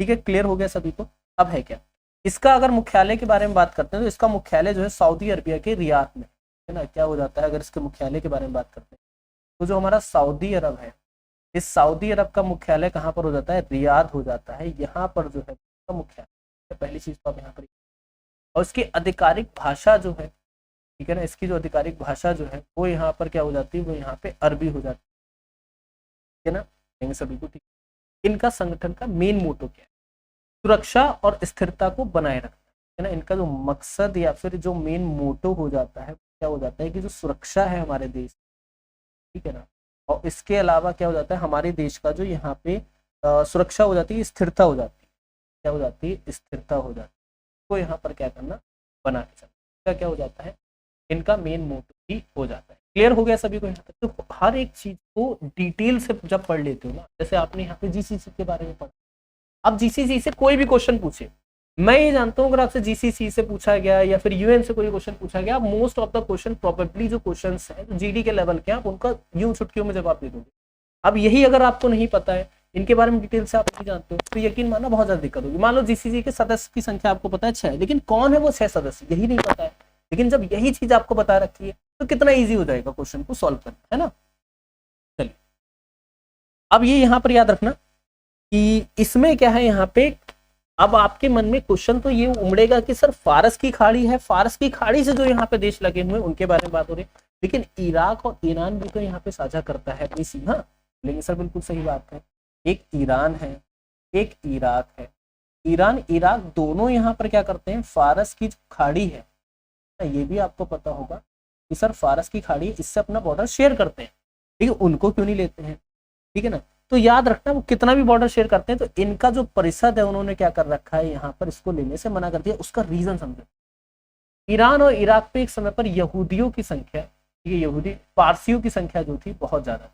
ठीक है। क्लियर हो गया सभी को। अब है क्या, इसका अगर मुख्यालय के बारे में बात करते हैं तो इसका मुख्यालय जो है सऊदी अरबिया के रियाद में, है ना, क्या हो जाता है, अगर इसके मुख्यालय के बारे में बात करते हैं तो जो हमारा सऊदी अरब है, इस सऊदी अरब का मुख्यालय कहाँ पर हो जाता है, रियाद हो जाता है। यहाँ पर जो है इसका मुख्यालय, पहली चीज तो आप यहाँ पर, और इसकी आधिकारिक भाषा जो है, ठीक है ना, इसकी जो आधिकारिक भाषा जो है वो यहाँ पर क्या हो जाती है, वो यहाँ पे अरबी हो जाती है ना, सभी को, ठीक। इनका संगठन का मेन मोटो क्या है, सुरक्षा और स्थिरता को बनाए रखना, है ना। इनका जो मकसद या फिर जो मेन मोटो हो जाता है क्या हो जाता है कि जो सुरक्षा है हमारे देश, ठीक है ना, और इसके अलावा क्या हो जाता है, हमारे देश का जो यहाँ पे सुरक्षा हो जाती है, स्थिरता हो जाती है, क्या हो जाती है, स्थिरता हो जाती है। तो यहाँ पर क्या करना, बना के चलना, क्या हो जाता है, इनका मेन मोटो ही हो जाता है। क्लियर हो गया सभी को यहाँ तक। तो हर एक चीज को डिटेल से जब पढ़ लेते हो ना, जैसे आपने यहाँ पे जीसीसी के बारे में पढ़ा, अब जीसीसी से कोई भी क्वेश्चन पूछे, मैं ये जानता हूँ अगर आपसे जीसीसी से पूछा गया या फिर यूएन से कोई क्वेश्चन पूछा गया, most of the question probably जो क्वेश्चन है तो जीडी के लेवल के, आप उनका यूं छुटकियों में जवाब दे दोगे। अब यही अगर आपको नहीं पता है, इनके बारे में डिटेल से आप नहीं जानते हो, तो यकीन मानना बहुत ज्यादा दिक्कत होगी। मान लो जीसीसी के सदस्य की संख्या आपको पता है 6, लेकिन कौन है वो 6 सदस्य यही नहीं पता है, लेकिन जब यही चीज आपको बता रखी है तो कितना ईजी हो जाएगा क्वेश्चन को सॉल्व करना, है ना। चलिए, अब ये यहाँ पर याद रखना कि इसमें क्या है, यहाँ पे अब आपके मन में क्वेश्चन तो ये उमड़ेगा कि सर फारस की खाड़ी है, फारस की खाड़ी से जो यहाँ पे देश लगे हुए उनके बारे में बात हो रही है, लेकिन इराक और ईरान भी तो यहाँ पे साझा करता है अपनी सीमा। लेकिन सर बिल्कुल सही बात है, एक ईरान है, एक इराक है। ईरान इराक दोनों यहाँ पर क्या करते हैं, फारस की जो खाड़ी है, ये भी आपको पता होगा कि सर फारस की खाड़ी इससे अपना बॉर्डर शेयर करते हैं, ठीक है, उनको क्यों नहीं लेते हैं, ठीक है ना। तो याद रखना वो कितना भी बॉर्डर शेयर करते हैं तो इनका जो परिषद है उन्होंने क्या कर रखा है, यहाँ पर इसको लेने से मना कर दिया। उसका रीजन समझो, ईरान और इराक पे एक समय पर यहूदियों की संख्या, ठीक है, यहूदी पारसियों की संख्या जो थी बहुत ज्यादा थी,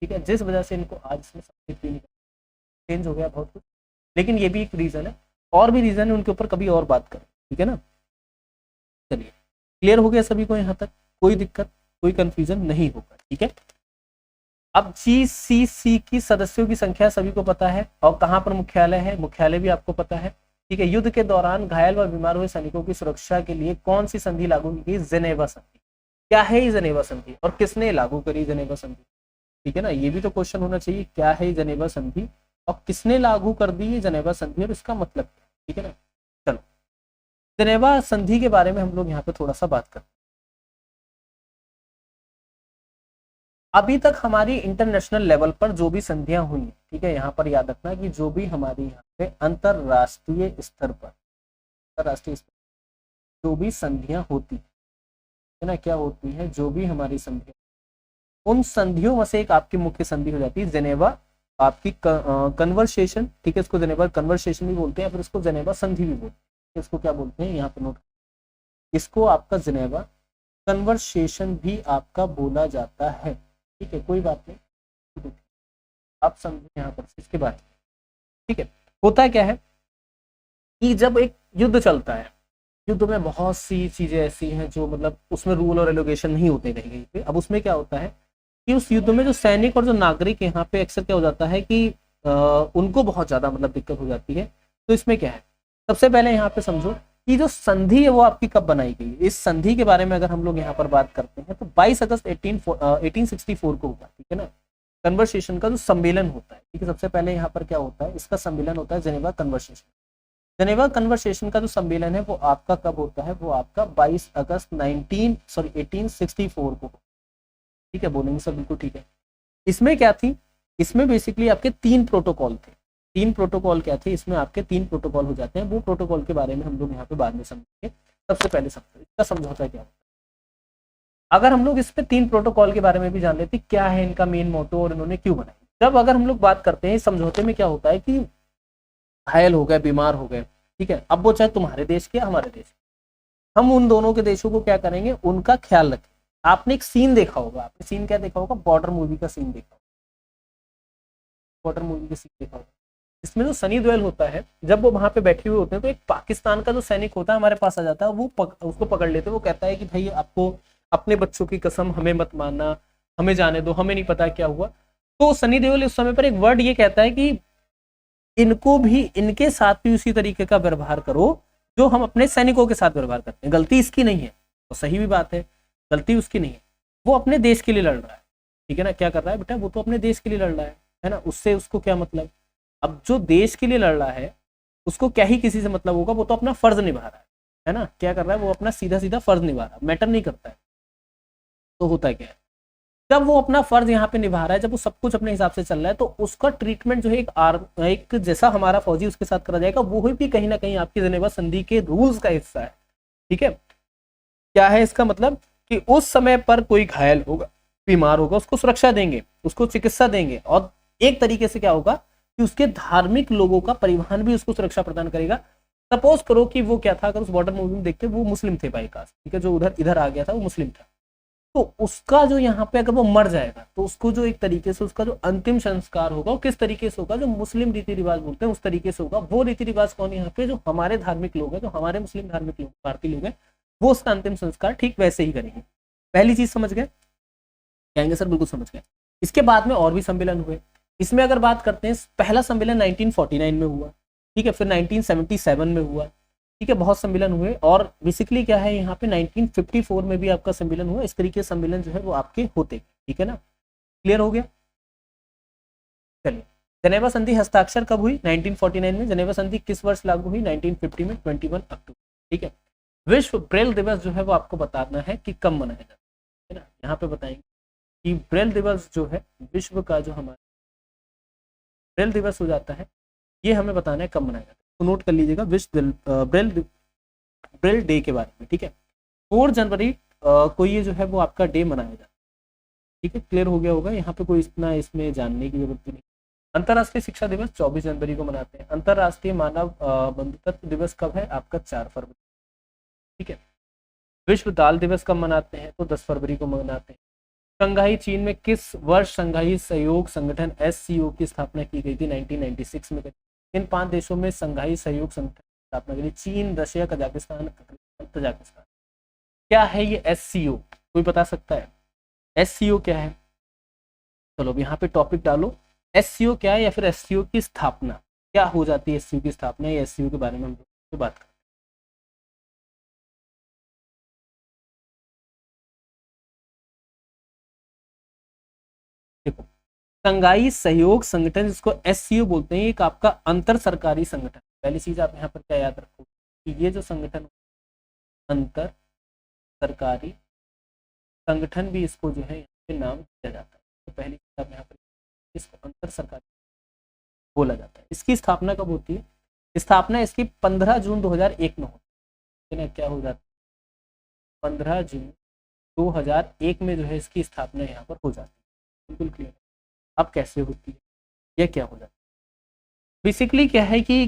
ठीक है, जिस वजह से इनको आज इसमें चेंज हो गया बहुत कुछ, लेकिन ये भी एक रीजन है। और भी रीजन है, उनके ऊपर कभी और बात करें, ठीक है ना। चलिए, क्लियर हो गया सभी को यहाँ तक, कोई दिक्कत कोई कंफ्यूजन नहीं होगा, ठीक है। अब जीसीसी की सदस्यों की संख्या सभी को पता है, और कहां पर मुख्यालय है, मुख्यालय भी आपको पता है, ठीक है। युद्ध के दौरान घायल व बीमार हुए सैनिकों की सुरक्षा के लिए कौन सी संधि लागू की गई, जेनेवा संधि। क्या है ये जेनेवा संधि और किसने लागू करी जेनेवा संधि, ठीक है ना, ये भी तो क्वेश्चन होना चाहिए, क्या है जेनेवा संधि और किसने लागू कर दी ये जेनेवा संधि और इसका मतलब क्या, ठीक है ना। चलो, जेनेवा संधि के बारे में हम लोग यहाँ पे थोड़ा सा बात करते हैं। अभी तक हमारी इंटरनेशनल लेवल पर जो भी संधियां हुई, ठीक है, यहाँ पर याद रखना कि जो भी हमारी यहाँ पे अंतरराष्ट्रीय स्तर पर, अंतरराष्ट्रीय स्तर जो भी संधियां होती है ना, क्या होती है, जो भी हमारी संधियां, उन संधियों में से एक आपकी मुख्य संधि हो जाती है जेनेवा आपकी कन्वर्सेशन, ठीक है, इसको जेनेवा कन्वर्सेशन भी बोलते हैं, फिर इसको जेनेवा संधि भी बोलते हैं। इसको क्या बोलते हैं यहाँ पे नोट, इसको आपका जेनेवा कन्वर्सेशन भी आपका बोला जाता है, ठीक है, कोई बात नहीं, आप समझे यहाँ पर इसके बाद, ठीक है। होता क्या है कि जब एक युद्ध चलता है, युद्ध में बहुत सी चीजें ऐसी हैं जो मतलब उसमें रूल और एलोकेशन नहीं होते कहीं कहीं पे। अब उसमें क्या होता है कि उस युद्ध में जो सैनिक और जो नागरिक यहाँ पे अक्सर क्या हो जाता है कि उनको बहुत ज्यादा मतलब दिक्कत हो जाती है। तो इसमें क्या है, सबसे पहले यहाँ पे समझो कि जो संधि है वो आपकी कब बनाई गई। इस संधि के बारे में अगर हम लोग यहाँ पर बात करते हैं तो 22 अगस्त 1864 को हुआ, ठीक है ना। कन्वर्सेशन का जो सम्मेलन होता है, ठीक है, सबसे पहले यहाँ पर क्या होता है, इसका सम्मेलन होता है जेनेवा कन्वर्सेशन। जेनेवा कन्वर्सेशन का जो सम्मेलन है वो आपका कब होता है, वो आपका 22 अगस्त 1864 को, ठीक है, बोलेंगे सब बिल्कुल ठीक है। इसमें क्या थी, इसमें बेसिकली आपके 3 प्रोटोकॉल थे। 3 प्रोटोकॉल क्या थे, इसमें आपके 3 प्रोटोकॉल हो जाते हैं। वो प्रोटोकॉल के बारे में हम लोग यहाँ पे बाद में समझेंगे। सबसे पहले समझो इसका समझौता क्या होता है। अगर हम लोग इस पे 3 प्रोटोकॉल के बारे में भी जान लेते क्या है इनका मेन मोटो और इन्होंने क्यों बनाई। जब अगर हम लोग बात करते हैं समझौते में क्या होता है कि घायल हो गए, बीमार हो गए, ठीक है, अब वो चाहे तुम्हारे देश के हमारे देश के, हम उन दोनों के देशों को क्या करेंगे, उनका ख्याल रखें। आपने एक सीन देखा होगा, आपने सीन क्या देखा होगा, बॉर्डर मूवी का सीन देखा होगा, बॉर्डर मूवी का सीन देखा होगा। इसमें जो सनी देओल होता है, जब वो वहां पे बैठे हुए होते हैं तो एक पाकिस्तान का जो सैनिक होता है हमारे पास आ जाता है, वो उसको पकड़ लेते हैं। वो कहता है कि भाई आपको अपने बच्चों की कसम हमें मत मानना, हमें जाने दो, हमें नहीं पता क्या हुआ। तो सनी देओल उस समय पर एक वर्ड ये कहता है कि इनको भी, इनके साथ भी उसी तरीके का व्यवहार करो जो हम अपने सैनिकों के साथ व्यवहार करते हैं। गलती इसकी नहीं है, तो सही भी बात है, गलती उसकी नहीं है, वो अपने देश के लिए लड़ रहा है, ठीक है ना। क्या कर रहा है बेटा, वो तो अपने देश के लिए लड़ रहा है ना, उससे उसको क्या मतलब। अब जो देश के लिए लड़ रहा है उसको क्या ही किसी से मतलब होगा, वो तो अपना फर्ज निभा रहा है ना। क्या कर रहा है, वो अपना सीधा सीधा फर्ज निभा रहा है, मैटर नहीं करता है। तो होता क्या है, जब वो अपना फर्ज यहाँ पे निभा रहा है, जब वो सब कुछ अपने हिसाब से चल रहा है, तो उसका ट्रीटमेंट जो है एक जैसा हमारा फौजी उसके साथ करा जाएगा, वो भी कहीं ना कहीं आपकी जेनेवा संधि के रूल्स का हिस्सा है, ठीक है। क्या है इसका मतलब कि उस समय पर कोई घायल होगा, बीमार होगा, उसको सुरक्षा देंगे, उसको चिकित्सा देंगे, और एक तरीके से क्या होगा कि उसके धार्मिक लोगों का परिवहन भी उसको सुरक्षा प्रदान करेगा। सपोज करो कि वो क्या था, अगर उस बॉर्डर मूवी में देखते वो मुस्लिम थे बाईकास, ठीक है, जो उधर इधर आ गया था वो मुस्लिम था, तो उसका जो यहाँ पे अगर वो मर जाएगा तो उसको जो एक तरीके से उसका जो अंतिम संस्कार होगा वो किस तरीके से होगा, जो मुस्लिम रीति रिवाज बोलते हैं उस तरीके से होगा। वो रीति रिवाज कौन, यहाँ पे जो हमारे धार्मिक लोग हैं, जो हमारे मुस्लिम धार्मिक लोग, भारतीय लोग हैं, वो उसका अंतिम संस्कार ठीक वैसे ही करेंगे। पहली चीज समझ गए, कहेंगे सर बिल्कुल समझ गए। इसके बाद में और भी सम्मेलन हुए। इसमें अगर बात करते हैं, पहला सम्मेलन 1949 में हुआ, ठीक है, फिर 1977 में हुआ, ठीक है, बहुत सम्मेलन हुए। और बेसिकली क्या है यहाँ पे 1954 में भी आपका सम्मेलन हुआ। इस तरीके सम्मेलन जो है वो आपके होते, ठीक है ना, क्लियर हो गया। चलिए, जनेवा संधि हस्ताक्षर कब हुई, 1949 में। जनेवा संधि किस वर्ष लागू हुई, 1950 में, 21 अक्टूबर, ठीक है। विश्व ब्रेल दिवस जो है वो आपको बताना है कि कब मनाया जाता है ना, यहाँ पे बताएंगे कि ब्रेल दिवस जो है विश्व का जो हमारा ब्रेल दिवस हो जाता है, ये हमें बताना है कब मनाया जाता है। तो नोट कर लीजिएगा विश्व ब्रेल डे के बारे में, ठीक है। 4 जनवरी को ये जो है वो आपका डे मनाया जाता है, ठीक है, क्लियर हो गया होगा। यहाँ पे कोई इतना इसमें जानने की जरूरत नहीं। अंतर्राष्ट्रीय शिक्षा दिवस 24 जनवरी को मनाते हैं। अंतर्राष्ट्रीय मानव बंधुत्व दिवस कब है, आपका 4 फरवरी, ठीक है। विश्व दाल दिवस कब मनाते हैं, तो 10 फरवरी को मनाते हैं। शंघाई चीन में किस वर्ष शंघाई सहयोग संगठन SCO की स्थापना की गई थी, 1996 में। इन 5 देशों में शंघाई सहयोग संगठन की स्थापना की, चीन, रशिया, कजाकिस्तान, तजाकिस्तान। क्या है ये SCO, कोई बता सकता है SCO क्या है। चलो अब यहाँ पे टॉपिक डालो, SCO क्या है या फिर SCO की स्थापना क्या हो जाती है। SCO की स्थापना या SCO के बारे में हम लोग बात करें। देखो, शंघाई सहयोग संगठन जिसको SCO बोलते हैं, एक आपका अंतर सरकारी संगठन। पहली चीज आप यहाँ पर क्या याद रखो कि ये जो संगठन अंतर सरकारी संगठन भी इसको जो है यहाँ पे नाम दिया जाता है। पहली किताब यहाँ पर इसको अंतर सरकारी बोला जाता है। इसकी स्थापना कब होती है? स्थापना इसकी 15 जून 2001 में होती है। क्या हो जाता है? 15 जून 2001 में जो है इसकी स्थापना यहाँ पर हो जाती है। बिल्कुल क्लियर। अब कैसे होती है या क्या हो जाता है? बेसिकली क्या है कि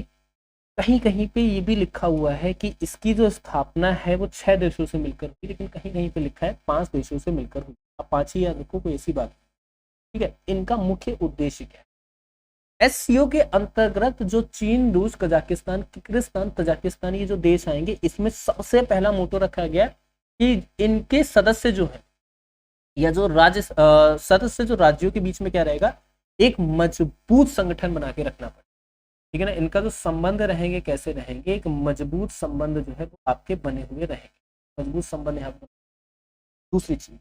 कहीं कहीं पे ये भी लिखा हुआ है कि इसकी जो स्थापना है वो 6 देशों से मिलकर हुई, लेकिन कहीं कहीं पे लिखा है 5 देशों से मिलकर हुई। अब 5 ही याद रखो, कोई ऐसी बात नहीं। ठीक है, इनका मुख्य उद्देश्य क्या है? एससीओ के अंतर्गत जो चीन, रूस, कजाकिस्तान, किर्गिस्तान, तजाकिस्तान ये जो देश आएंगे, इसमें सबसे पहला मोटो रखा गया कि इनके सदस्य जो है या जो राज्य सदस्य जो राज्यों के बीच में क्या रहेगा, एक मजबूत संगठन बना के रखना पड़ेगा। ठीक है ना, इनका जो संबंध रहेंगे कैसे रहेंगे, एक मजबूत संबंध जो है वो आपके बने हुए रहेंगे। मजबूत संबंध यहाँ पर। दूसरी चीज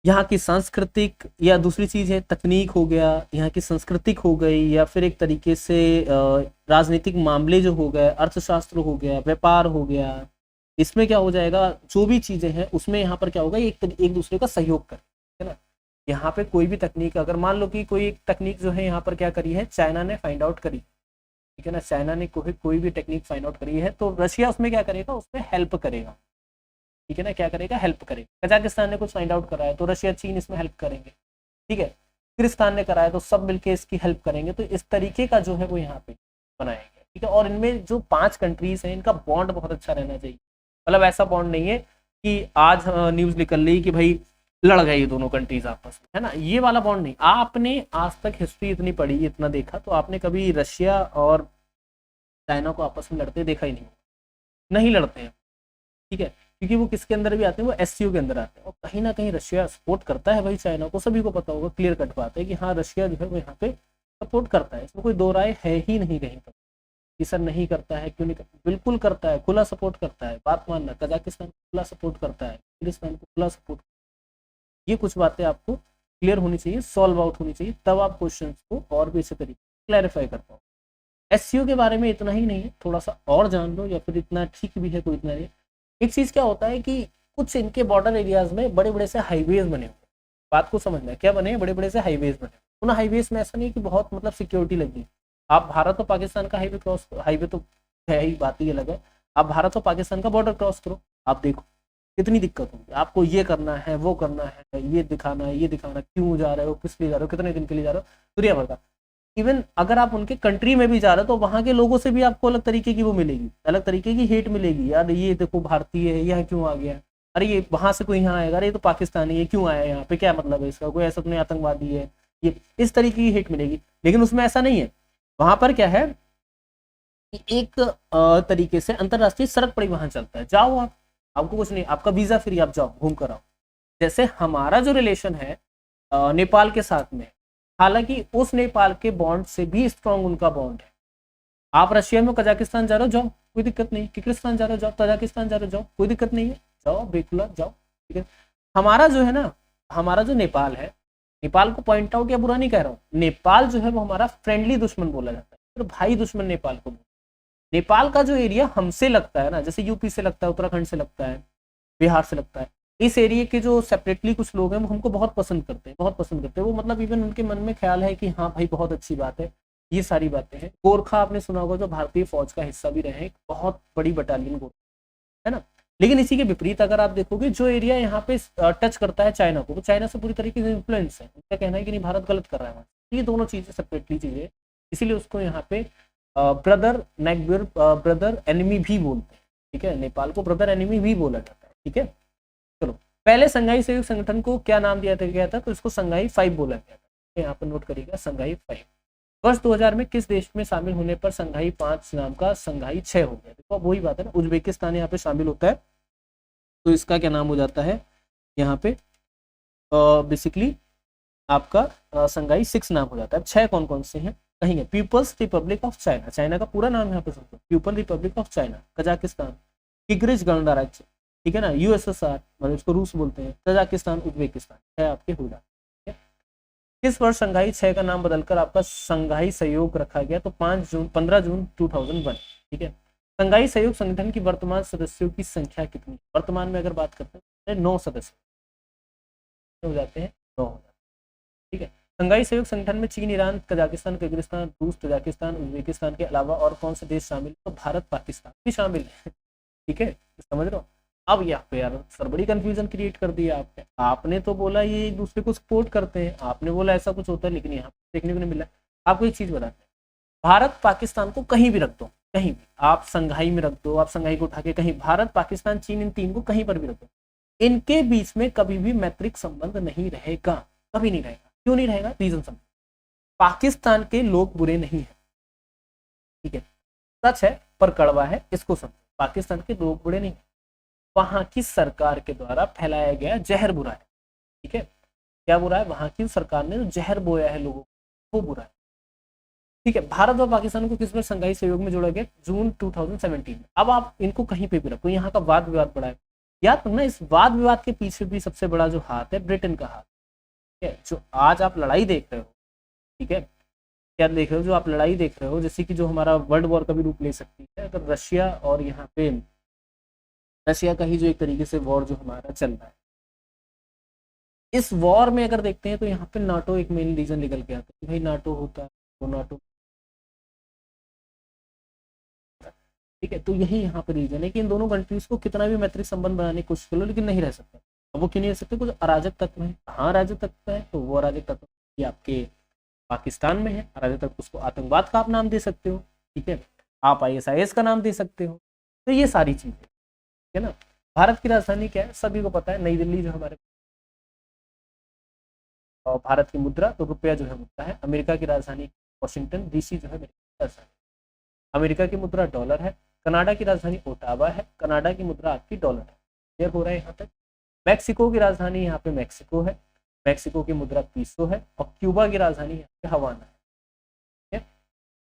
यहाँ की सांस्कृतिक, या दूसरी चीज है तकनीक हो गया, यहाँ की सांस्कृतिक हो गई, या फिर एक तरीके से राजनीतिक मामले जो हो गए, अर्थशास्त्र हो गया, व्यापार हो गया, इसमें क्या हो जाएगा, जो भी चीजें हैं उसमें यहाँ पर क्या होगा, एक दूसरे का सहयोग कर, है ना। यहाँ पे कोई भी तकनीक, अगर मान लो कि कोई एक तकनीक जो है यहाँ पर क्या करी है, चाइना ने फाइंड आउट करी, ठीक है ना, चाइना ने कोई भी टेक्निक फाइंड आउट करी है, तो रशिया उसमें क्या करेगा, उसमें हेल्प करेगा। ठीक है ना, क्या करेगा, हेल्प करेगा। कजाकिस्तान ने कुछ फाइंड आउट करा है तो रशिया, चीन इसमें हेल्प करेंगे। ठीक है, किर्गिस्तान ने करा है तो सब मिलके इसकी हेल्प करेंगे। तो इस तरीके का जो है वो यहाँ पे बनाएंगे। ठीक है, और इनमें जो 5 कंट्रीज हैं इनका बॉन्ड बहुत अच्छा रहना चाहिए। मतलब ऐसा बॉन्ड नहीं है कि आज न्यूज निकल रही कि भाई लड़ गए ये दोनों कंट्रीज आपस में, है ना, ये वाला बॉन्ड नहीं। आपने आज तक हिस्ट्री इतनी पढ़ी, इतना देखा, तो आपने कभी रशिया और चाइना को आपस में लड़ते देखा ही नहीं लड़ते हैं। ठीक है, क्योंकि वो किसके अंदर भी आते हैं, वो एससीओ के अंदर आते हैं, और कहीं ना कहीं रशिया सपोर्ट करता है भाई चाइना को, सभी को पता होगा, क्लियर कट बात है कि हाँ रशिया जो है वो यहाँ पे सपोर्ट करता है, इसमें कोई दो राय है ही नहीं कहीं पर कि सर नहीं करता है, क्यों नहीं करता, बिल्कुल करता है, खुला सपोर्ट करता है। बात मानना, कजाकिस्तान को खुला सपोर्ट करता है, किर्गिस्तान को खुला सपोर्ट। ये कुछ बातें आपको क्लियर होनी चाहिए, सॉल्व आउट होनी चाहिए, तब आप क्वेश्चन को और भी अच्छे तरीके क्लैरिफाई कर पाओ। एससीओ के बारे में इतना ही नहीं है, थोड़ा सा और जान लो, या फिर इतना ठीक भी है, कोई इतना नहीं। एक चीज क्या होता है कि कुछ इनके बॉर्डर एरियाज में बड़े बड़े से हाईवेज बने हुए, बात को समझना, क्या बने, बड़े बड़े से हाईवेज बने। उन हाईवेज में ऐसा नहीं है कि बहुत मतलब सिक्योरिटी लगी। आप भारत और पाकिस्तान का हाईवे तो है ही, बात ही अलग है। आप भारत और पाकिस्तान का बॉर्डर क्रॉस करो, आप देखो कितनी दिक्कत होगी। आपको ये करना है, वो करना है, ये दिखाना है, ये दिखाना, क्यों जा रहे हो, किस लिए जा रहे हो, कितने दिन के लिए जा रहे हो, दुनिया भर का। इवन अगर आप उनके कंट्री में भी जा रहे हो तो वहां के लोगों से भी आपको अलग तरीके की वो मिलेगी, अलग तरीके की हेट मिलेगी। यार ये देखो भारतीय है, यह क्यों आ गया, अरे ये वहां से कोई यहाँ आएगा, अरे ये तो पाकिस्तानी है, क्यों आया यहाँ पे, क्या मतलब है इसका, कोई ऐसा तो नहीं आतंकवादी है, ये इस तरीके की हेट मिलेगी। लेकिन उसमें ऐसा नहीं है, वहां पर क्या है, एक तरीके से अंतरराष्ट्रीय सड़क परिवहन चलता है। जाओ आप, आपको कुछ नहीं, आपका वीजा फ्री, आप जाओ घूम कर आओ। जैसे हमारा जो रिलेशन है नेपाल के साथ में, हालांकि उस नेपाल के बॉन्ड से भी स्ट्रॉन्ग उनका बॉन्ड है। आप रशिया में कजाकिस्तान जा रहे हो, जाओ, कोई दिक्कत नहीं। किर्गिस्तान जा रहे हो, जाओ, तजाकिस्तान जा रहे हो, जाओ, कोई दिक्कत नहीं है, जाओ बेखुला जाओ। ठीक है, हमारा जो है ना, हमारा जो नेपाल है, नेपाल को पॉइंट आउट या बुरा नहीं कह रहा हूँ, नेपाल जो है वो हमारा फ्रेंडली दुश्मन बोला जाता है, तो भाई दुश्मन नेपाल को। नेपाल का जो एरिया हमसे लगता है ना, जैसे यूपी से लगता है, उत्तराखंड से लगता है, बिहार से लगता है, इस एरिया के जो सेपरेटली कुछ लोग हैं वो हमको बहुत पसंद करते हैं, बहुत पसंद करते हैं। वो मतलब इवन उनके मन में ख्याल है कि हाँ भाई बहुत अच्छी बात है। ये सारी बातें हैं। गोरखा आपने सुना होगा, जो भारतीय फौज का हिस्सा भी रहे, बहुत बड़ी बटालियन गोरखा, है ना। लेकिन इसी के विपरीत अगर आप देखोगे, जो एरिया यहाँ पे टच करता है चाइना को, वो चाइना से पूरी तरीके से इन्फ्लुएंस है। उनका कहना है कि नहीं भारत गलत कर रहा है। ये दोनों चीजें सेपरेटली चीजें, इसीलिए उसको यहाँ पे ब्रदर नेगबियर, ब्रदर एनिमी भी बोलते हैं। ठीक है, नेपाल को ब्रदर एनिमी भी बोला जाता है। ठीक है, चलो, पहले संघाई सहयोग संगठन को क्या नाम दिया गया था, तो इसको संघाई 5 बोला गया था। यहाँ पर नोट करिएगा, संघाई 5। वर्ष 2000 में किस देश में शामिल होने पर संघाई 5 नाम का संघाई 6 हो गया। देखो वही बात है ना, उज्बेकिस्तान यहाँ पे शामिल होता है, तो इसका क्या नाम हो जाता है यहाँ पे, बेसिकली आपका संघाई 6 नाम हो जाता है। 6 कौन कौन से हैं कहेंगे, people's republic of China, China का पूरा नाम यहाँ पे सुनते, people republic of China, Kazakhstan, Kyrgyz गणराज्य, ठीक है ना, यूएसएसआर, मतलब इसको रूस बोलते हैं, तजाकिस्तान, उज्बेकिस्तान, है आपके हुआ। किस वर्ष संघाई 6 का नाम बदलकर आपका संघाई सहयोग रखा गया, तो 15 जून 2001। ठीक है, संघाई सहयोग संगठन की वर्तमान सदस्यों की संख्या कितनी, वर्तमान में अगर बात करते हैं 9 सदस्य हो जाते हैं, 9 हो जाते हैं। ठीक है। शंघाई सहयोग संगठन में चीन, ईरान, कजाकिस्तान, किर्गिस्तान, रूस, तजाकिस्तान, उज्बेकिस्तान के अलावा और कौन से देश शामिल? तो भारत, पाकिस्तान भी शामिल है। ठीक है, समझ रहे हो? अब यहाँ पे यार सर बड़ी कंफ्यूजन क्रिएट कर दिया आपने। आपने तो बोला ये एक दूसरे को सपोर्ट करते हैं, आपने बोला ऐसा कुछ होता है, लेकिन यहाँ देखने को नहीं मिला। आपको एक चीज बताते हैं, भारत पाकिस्तान को कहीं भी रख दो, कहीं भी आप संघाई में रख दो, आप संघाई को उठा के कहीं, भारत पाकिस्तान चीन, इन तीन को कहीं पर भी रख दो, इनके बीच में कभी भी मैत्रिक संबंध नहीं रहेगा, कभी नहीं रहेगा। क्यों नहीं रहेगा? रीजन समझ। पाकिस्तान के लोग बुरे नहीं है, ठीक है, सच है पर कड़वा है, इसको समझो। पाकिस्तान के लोग बुरे नहीं, वहां की सरकार के द्वारा फैलाया गया जहर बुरा है। ठीक है, क्या बुरा है? वहां की सरकार ने जो जहर बोया है लोगों को, वो बुरा है। ठीक है, भारत और पाकिस्तान को किस में संघाई सहयोग में जोड़ा गया? जून 2017 में। अब आप इनको कहीं पे भी रखो, यहाँ का वाद विवाद बड़ा है, याद रखना इस वाद विवाद के पीछे भी सबसे बड़ा जो हाथ है, ब्रिटेन का हाथ है। जो आज आप लड़ाई देख रहे हो, ठीक है, क्या देख रहे हो? जो आप लड़ाई देख रहे हो, जैसे कि जो हमारा वर्ल्ड वॉर का भी रूप ले सकती है, अगर रशिया और यहाँ पे रशिया का ही जो एक तरीके से वॉर जो हमारा चल रहा है, इस वॉर में अगर देखते हैं तो यहाँ पे नाटो एक मेन रीजन निकल के आता है। भाई नाटो होता है वो नाटो, ठीक है, तो यही यहाँ पे रीजन है कि इन दोनों कंट्रीज को कितना भी मैत्रिक संबंध बनाने की कोशिश कर लो, लेकिन नहीं रह सकते। अब वो क्यों नहीं रह सकते? कुछ अराजक तत्व है। कहाँ अराजक तत्व है? तो वो अराजक तत्व ये आपके पाकिस्तान में है। अराजक तत्व, उसको आतंकवाद का आप नाम दे सकते हो, ठीक है, आप ISIS का नाम दे सकते हो। तो ये सारी चीजें, ठीक है ना। भारत की राजधानी क्या है? सभी को पता है, नई दिल्ली जो हमारे, और भारत की मुद्रा तो रुपया जो है मुद्रा है। अमेरिका की राजधानी वॉशिंगटन DC जो है अमेरिका की राजधानी, अमेरिका की मुद्रा डॉलर है। कनाडा की राजधानी ओटावा है, कनाडा की मुद्रा आपकी डॉलर है। क्लियर हो रहा है यहाँ तक? मैक्सिको की राजधानी यहाँ पे मैक्सिको है, मैक्सिको की मुद्रा पीसो है। और क्यूबा की राजधानी यहाँ पे हवाना है,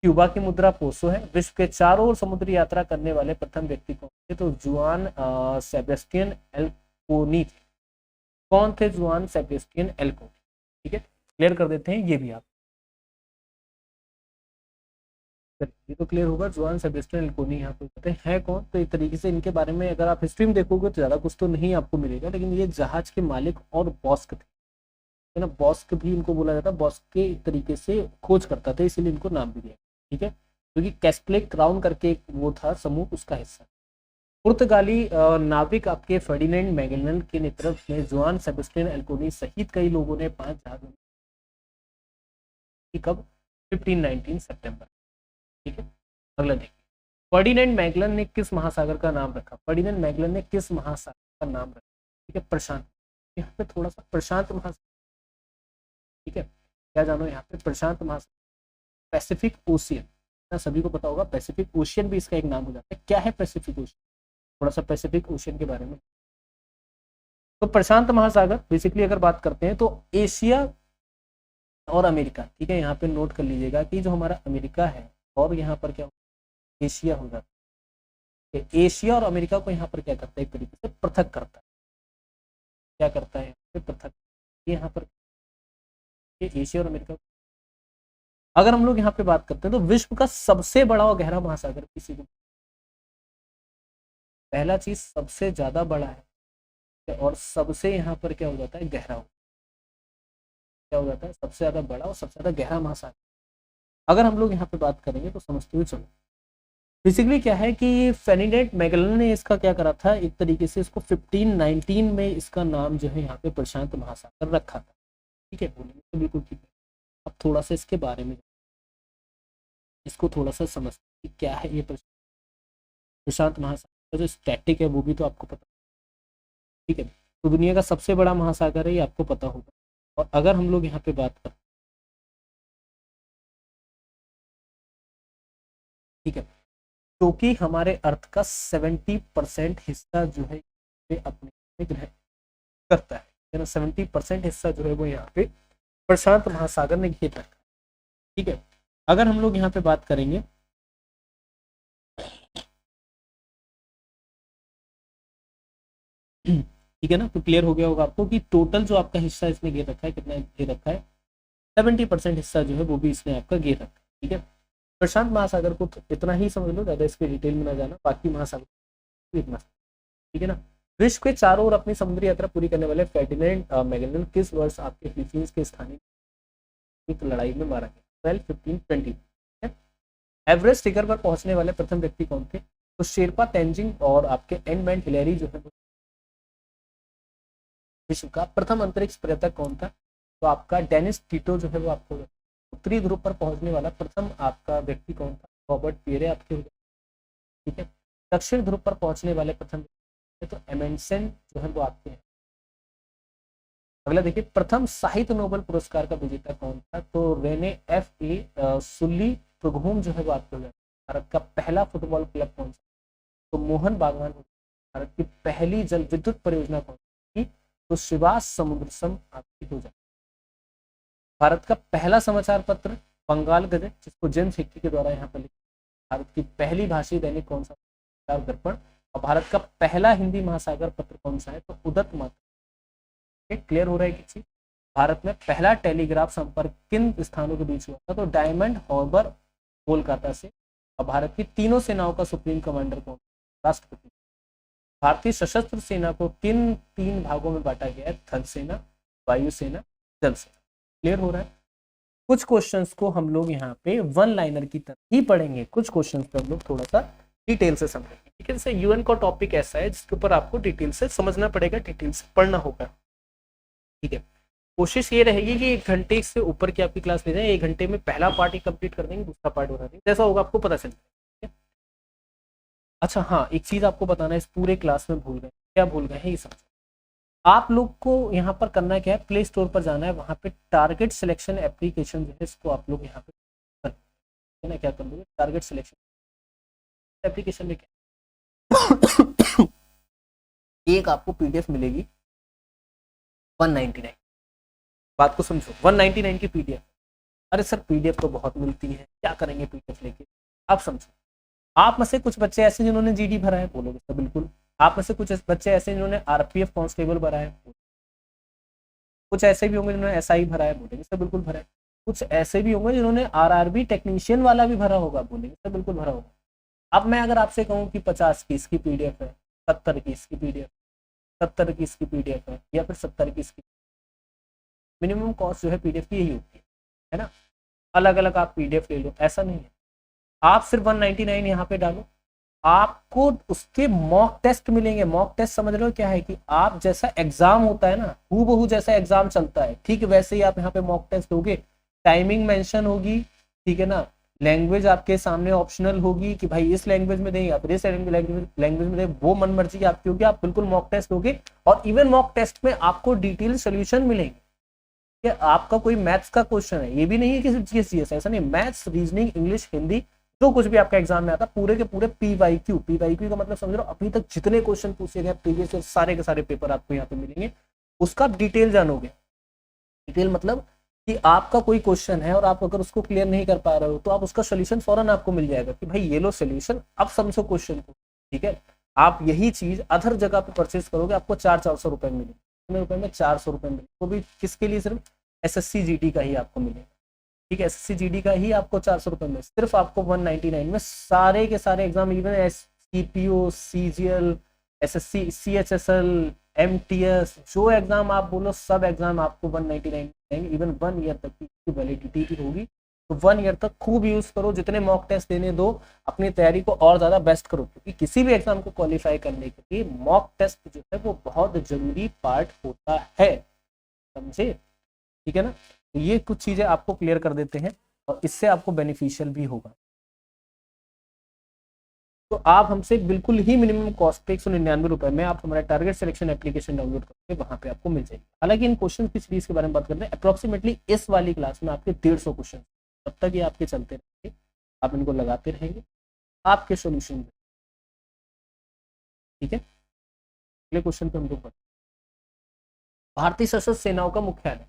क्यूबा की मुद्रा पोसो है। विश्व के चारों ओर समुद्री यात्रा करने वाले प्रथम व्यक्ति कौन थे? तो जुआन सेबेस्टियन एल्कोनी थे। कौन थे? जुआन सेबेस्टियन एल्कोनी। ठीक है, क्लियर कर देते हैं ये भी आप, ये तो क्लियर होगा। जुआन सेबेस्टियन एल्कोनी यहाँ पे कहते हैं कौन? तो एक तरीके से इनके बारे में अगर आप हिस्ट्री में देखोगे तो ज़्यादा कुछ तो नहीं आपको मिलेगा, लेकिन ये जहाज के मालिक और बॉस्क थे, है ना। बॉस्क भी इनको बोला जाता है, बॉस्क के एक तरीके से खोज करता था, इसीलिए इनको नाम भी दिया। ठीक है, क्योंकि कैस्प्ले क्राउन करके एक वो था समूह, उसका हिस्सा। पुर्तगाली नाविक आपके फर्डिनेंड मैगेलन के नेतृत्व में जुआन सेबेस्टियन एल्कोनी सहित कई लोगों ने 5 जहाजों की, कब? 1519 सितंबर। ठीक है, अगला देखिए, फर्डिनेंड मैगलन ने किस महासागर का नाम रखा? फर्डिनेंड मैगलन ने किस महासागर का नाम रखा? ठीक है, प्रशांत। यहाँ पे थोड़ा सा प्रशांत महासागर, ठीक है, क्या जानो यहाँ पे? प्रशांत महासागर, पैसिफिक ओशियन ना, सभी को पता होगा पैसिफिक ओशियन भी इसका एक नाम हो जाता है। क्या है पैसिफिक ओशियन? थोड़ा सा पैसिफिक ओशियन के बारे में। तो प्रशांत महासागर बेसिकली अगर बात करते हैं तो एशिया और अमेरिका, ठीक है, यहाँ पे नोट कर लीजिएगा कि जो हमारा अमेरिका है और यहाँ पर क्या एशिया हो जाता है, एशिया और अमेरिका को यहाँ पर क्या करता है? एक तरीके से पृथक करता है। क्या करता है? यहाँ पे पृथक, यहाँ पर एशिया और अमेरिका। अगर हम लोग यहाँ पे बात करते हैं तो विश्व का सबसे बड़ा और गहरा महासागर किसी को, पहला चीज सबसे ज्यादा बड़ा है, और सबसे यहाँ पर क्या हो जाता है? गहरा। क्या हो जाता है? सबसे ज्यादा बड़ा और सबसे ज्यादा गहरा महासागर। अगर हम लोग यहाँ पे बात करेंगे तो समझते हुए चलो, बेसिकली क्या है कि फर्डिनेंड मैगेलन ने इसका क्या करा था, एक तरीके से इसको 1519 में इसका नाम जो है यहाँ पे प्रशांत महासागर रखा था। ठीक है, बोलेंगे तो बिल्कुल ठीक है। अब थोड़ा सा इसके बारे में, इसको थोड़ा सा समझते कि क्या है ये प्रशांत महासागर। जो स्टैटिक है वो भी तो आपको पता, ठीक है, तो दुनिया का सबसे बड़ा महासागर है, ये आपको पता होगा। और अगर हम लोग यहाँ पे बात करें, ठीक है, क्योंकि हमारे अर्थ का 70% हिस्सा जो है ये अपने में ग्रहण करता है ना, 70% हिस्सा जो है वो यहाँ पे प्रशांत महासागर ने घेर रखा है। ठीक है, अगर हम लोग यहाँ पे बात करेंगे, ठीक है ना, तो क्लियर हो गया होगा आपको कि टोटल जो आपका हिस्सा इसने घेर रखा है, कितना घेर रखा है? 70% हिस्सा जो है वो भी इसने आपका घेर रखा है। ठीक है, प्रशांत महासागर को तो इतना ही समझ लो, ज्यादा इसके डिटेल में ना जाना, बाकी महासागर इतना। ठीक है ना। विश्व के चारों ओर अपनी समुद्री यात्रा पूरी करने वाले फर्डिनेंड मैगेलन किस वर्ष आपके फिलीपींस के स्थानीय एक लड़ाई में मारा गया 12, 15, 20। एवरेस्ट शिखर पर पहुंचने वाले प्रथम व्यक्ति कौन थे? तो शेरपा तेंजिंग और आपके एडमंड हिलेरी जो है विश्व का प्रथम अंतरिक्ष पर्यटक कौन था? तो आपका डेनिस टीटो जो है वो आपको। उत्तरी ध्रुव पर पहुंचने वाला प्रथम आपका व्यक्ति कौन था? रॉबर्ट पियरे आपके। ठीक है। दक्षिण ध्रुव पर पहुंचने वाले प्रथम तो एमेंडसन जो है वो आपके हैं। अगला देखिए, प्रथम साहित्य नोबेल पुरस्कार का विजेता कौन था? तो रेने एफ ए सुल्ली प्रघुम जो है वो आपके। भारत का पहला फुटबॉल क्लब कौन सा? तो मोहन बागान। भारत की पहली जल विद्युत परियोजना कौन सी? तो शिवास समुद्र सम आपकी हो जाए। भारत का पहला समाचार पत्र बंगाल गजट, जिसको जेम्स हिक्की के द्वारा यहाँ पर लिखा। भारत की पहली भाषी दैनिक कौन सा? दर्पण। और भारत का पहला हिंदी महासागर पत्र कौन सा है? तो उदत मात्र। क्लियर हो रहा है कि चीज? भारत में पहला टेलीग्राफ संपर्क किन स्थानों के बीच हुआ था? तो डायमंड हार्बर कोलकाता से। और भारत की तीनों सेनाओं का सुप्रीम कमांडर कौन? राष्ट्रपति। भारतीय सशस्त्र सेना को किन 3 भागों में बांटा गया है? थल सेना, वायुसेना, जल सेना। क्लियर हो रहा है? कुछ क्वेश्चंस को हम लोग यहाँ पे वन लाइनर की तरह ही पढ़ेंगे, कुछ क्वेश्चंस पे हम लोग थोड़ा सा डिटेल से समझेंगे। ठीक है, जैसे यूएन का टॉपिक ऐसा है जिसके ऊपर आपको डिटेल से समझना पड़ेगा, डिटेल से पढ़ना होगा। ठीक है, कोशिश ये रहेगी कि 1 घंटे से ऊपर की आपकी क्लास ले जाए। 1 घंटे में पहला पार्ट ही कंप्लीट कर देंगे, दूसरा पार्ट बता देंगे, जैसा होगा आपको पता चलेगा। अच्छा हाँ, एक चीज आपको बताना है, इस पूरे क्लास में भूल गए। क्या भूल गए हैं ये समझो। आप लोग को यहाँ पर करना क्या है, प्ले स्टोर पर जाना है, वहां पे टारगेट सिलेक्शन एप्लीकेशन जो है इसको आप लोग यहाँ पे है ना, क्या कर लोगे, टारगेट सिलेक्शन एप्लीकेशन में क्या एक आपको पीडीएफ मिलेगी 199। बात को समझो, 199 की पीडीएफ। अरे सर पीडीएफ तो बहुत मिलती है, क्या करेंगे पीडीएफ लेके? आप समझो, आप में से कुछ बच्चे ऐसे जिन्होंने जीडी भरा है, बोलोगे सर बिल्कुल। आप में से कुछ बच्चे ऐसे जिन्होंने आरपीएफ कांस्टेबल भरा है, कुछ ऐसे भी होंगे जिन्होंने एसआई भरा है, बोलेंगे सर बिल्कुल भरा है। कुछ ऐसे भी होंगे जिन्होंने आरआरबी टेक्नीशियन वाला भी भरा होगा, बोलेंगे सर बिल्कुल भरा होगा। अब मैं अगर आपसे कहूँ कि 50 की इसकी पीडीएफ है, 70 की इसकी पीडीएफ, 70 की इसकी पीडीएफ है, या फिर 70 की इसकी, मिनिमम कॉस्ट जो है पीडीएफ की यही होती है ना। अलग अलग आप पीडीएफ ले लो, ऐसा नहीं है। आप सिर्फ 199 यहाँ पे डालो, आपको उसके मॉक टेस्ट मिलेंगे। मॉक टेस्ट समझ रहे हो क्या है? कि आप जैसा एग्जाम होता है ना, हूबहू जैसा एग्जाम चलता है, ठीक वैसे ही आप यहाँ पे मॉक टेस्ट दोगे। टाइमिंग मेंशन होगी, ठीक है ना। लैंग्वेज आपके सामने ऑप्शनल होगी कि भाई इस लैंग्वेज में दें या फिर इस लैंग्वेज में दें, वो मन मर्जी आपकी होगी। आप बिल्कुल मॉक टेस्ट दोगे, और इवन मॉक टेस्ट में आपको डिटेल सोल्यूशन मिलेंगे। कि आपका कोई मैथ्स का क्वेश्चन है, ये भी नहीं है कि सिर्फ जीएस, ऐसा नहीं, मैथ्स, रीजनिंग, इंग्लिश, हिंदी, जो कुछ भी आपका एग्जाम में आता है, पूरे के पूरे पीवाईक्यू। पीवाईक्यू का मतलब समझ लो अभी तक जितने क्वेश्चन पूछे गए प्रीवियस, सारे के सारे पेपर आपको यहाँ पे मिलेंगे। उसका डिटेल जानोगे। डिटेल मतलब कि आपका कोई क्वेश्चन है और आप अगर उसको क्लियर नहीं कर पा रहे हो, तो आप उसका सोल्यूशन फौरन आपको मिल जाएगा कि भाई ये लो सोल्यूशन, अब समझो क्वेश्चन को। ठीक है, आप यही चीज अदर जगह पे परचेज करोगे, आपको 400 रुपए मिलेंगे। कितने रुपए में? 400 रुपए मिले, वो भी किसके लिए? सिर्फ एसएससी जीडी का ही आपको मिलेगा। ठीक है, एसएससी जीडी का ही आपको 400 रुपए में, सिर्फ आपको 199 में सारे के सारे exam, even SCPO, CGL, SSC, CHSL, MTS, जो एग्जाम आप बोलो सब एग्जाम आपको 199 में, इवन 1 ईयर तक की वैलिडिटी की होगी। तो 1 ईयर तक खूब यूज करो, जितने मॉक टेस्ट देने दो, अपनी तैयारी को और ज्यादा बेस्ट करो, क्योंकि किसी भी एग्जाम को क्वालिफाई करने के लिए मॉक टेस्ट जो है वो बहुत जरूरी पार्ट होता है, समझे? ठीक है ना। तो ये कुछ चीजें आपको क्लियर कर देते हैं, और इससे आपको बेनिफिशियल भी होगा। तो आप हमसे बिल्कुल ही मिनिमम कॉस्ट पे 199 रुपए में आप हमारा टारगेट सिलेक्शन एप्लीकेशन डाउनलोड करके वहां पे आपको मिल जाएगी। हालांकि इन क्वेश्चन की सीरीज के बारे में बात करते हैं, अप्रोक्सीमेटली इस वाली क्लास में आपके 150 क्वेश्चन, तब तक ये आपके चलते रहेंगे, आप इनको लगाते रहेंगे, आपके सोल्यूशन। ठीक है, अगले क्वेश्चन पे हम लोग भारतीय सशस्त्र सेनाओं का मुख्यालय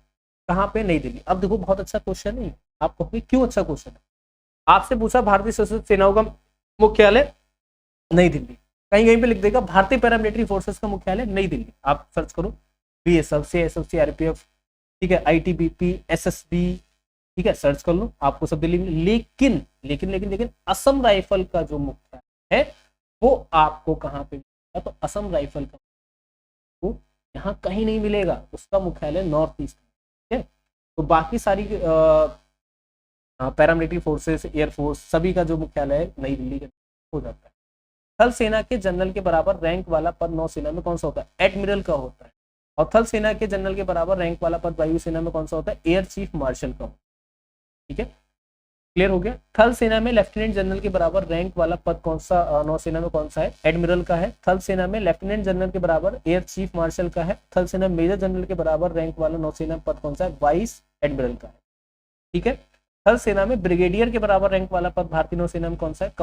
कहाँ पे? नई दिल्ली। अब देखो बहुत अच्छा क्वेश्चन है, आप कहोगे क्यों अच्छा क्वेश्चन है? आपसे पूछा भारतीय सशस्त्र सेनाओं का मुख्यालय नई दिल्ली, कहीं कहीं पे लिख देगा भारतीय पैरामिलिट्री फोर्सेस का मुख्यालय नई दिल्ली। आप सर्च करो बीएसएफ, सीएसएफ, सीआरपीएफ, ठीक है, आईटीबीपी, एसएसबी, ठीक है, सर्च कर लो, आपको सब दिल्ली में। लेकिन लेकिन लेकिन लेकिन असम राइफल का जो मुख्यालय है वो आपको कहाँ पे मिलेगा? तो असम राइफल का यहाँ कहीं नहीं मिलेगा, उसका मुख्यालय नॉर्थ ईस्ट। ठीक है, तो बाकी सारी पैरामिलिट्री फोर्सेस, एयरफोर्स, सभी का जो मुख्यालय है नई दिल्ली के हो जाता है। थल सेना के जनरल के बराबर रैंक वाला पद नौसेना में कौन सा होता है? एडमिरल का होता है। और थल सेना के जनरल के बराबर रैंक वाला पद वायुसेना में कौन सा होता है? एयर चीफ मार्शल का होता है। ठीक है, क्लियर हो गया। थल सेना में लेफ्टिनेंट जनरल के बराबर रैंक वाला पद कौन सा नौसेना में कौन सा है? एडमिरल का है। थल सेना में लेफ्टिनेंट जनरल के बराबर एयर चीफ मार्शल का है। थल सेना मेजर जनरल के बराबर रैंक वाला नौसेना पद कौन सा है? वाइस एडमिरल का है। ठीक है, थल सेना में ब्रिगेडियर के बराबर रैंक वाला पद भारतीय नौसेना में कौन सा है?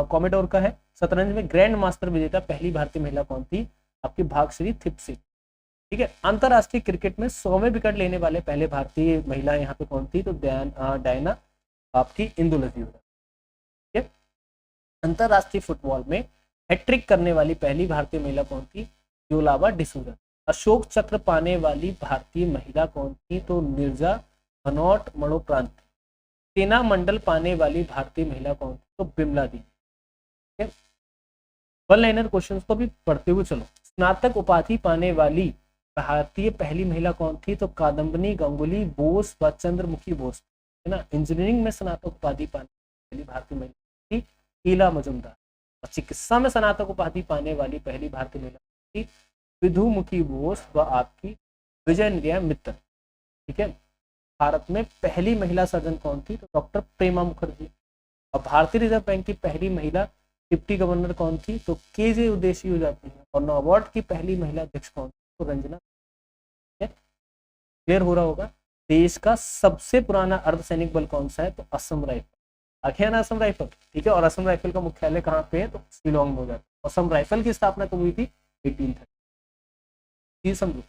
कॉमेडोर का है। शतरंज में ग्रैंड मास्टर विजेता पहली भारतीय महिला कौन थी? आपकी भागश्री थिप्सी। ठीक है, अंतरराष्ट्रीय क्रिकेट में 100वें विकेट लेने वाले पहले भारतीय महिला यहाँ पे कौन थी? तो डायना आपकी इंदुलती। ठीक है, अंतरराष्ट्रीय फुटबॉल में हैट्रिक करने वाली पहली भारतीय महिला कौन थी? योलावा डिसूजा। अशोक चक्र पाने वाली भारतीय महिला कौन थी? तो नीरजा भनोट मणोप्रांत। सेना मंडल पाने वाली भारतीय महिला कौन थी? तो बिमला दी। ठीक है, वन लाइनर क्वेश्चन को भी पढ़ते हुए चलो। स्नातक उपाधि पाने वाली भारतीय पहली महिला कौन थी? तो कादम्बनी गंगुली बोस व चंद्रमुखी बोस, है ना। इंजीनियरिंग में स्नातक उपाधि पाने वाली भारतीय महिला थी ईला मजुमदार। और चिकित्सा में स्नातक उपाधि पाने वाली पहली भारतीय महिला थी विधुमुखी बोस व आपकी विजय निर्या मित्तल। ठीक है, भारत में पहली महिला सर्जन कौन थी? तो डॉक्टर प्रेमा मुखर्जी। और भारतीय रिजर्व बैंक की पहली महिला डिप्टी गवर्नर कौन थी? तो केजे उदेशी हो जाती है। और नाबार्ड की पहली महिला अध्यक्ष कौन थी? तो रंजना। क्लियर हो रहा होगा। देश का सबसे पुराना अर्धसैनिक बल कौन सा है? तो असम राइफल। आखिर ना असम राइफल। ठीक है, और असम राइफल का मुख्यालय कहाँ पे है? तो शिलोंग में हो जाता है। असम राइफल की स्थापना कब हुई थी? 1830। समझो,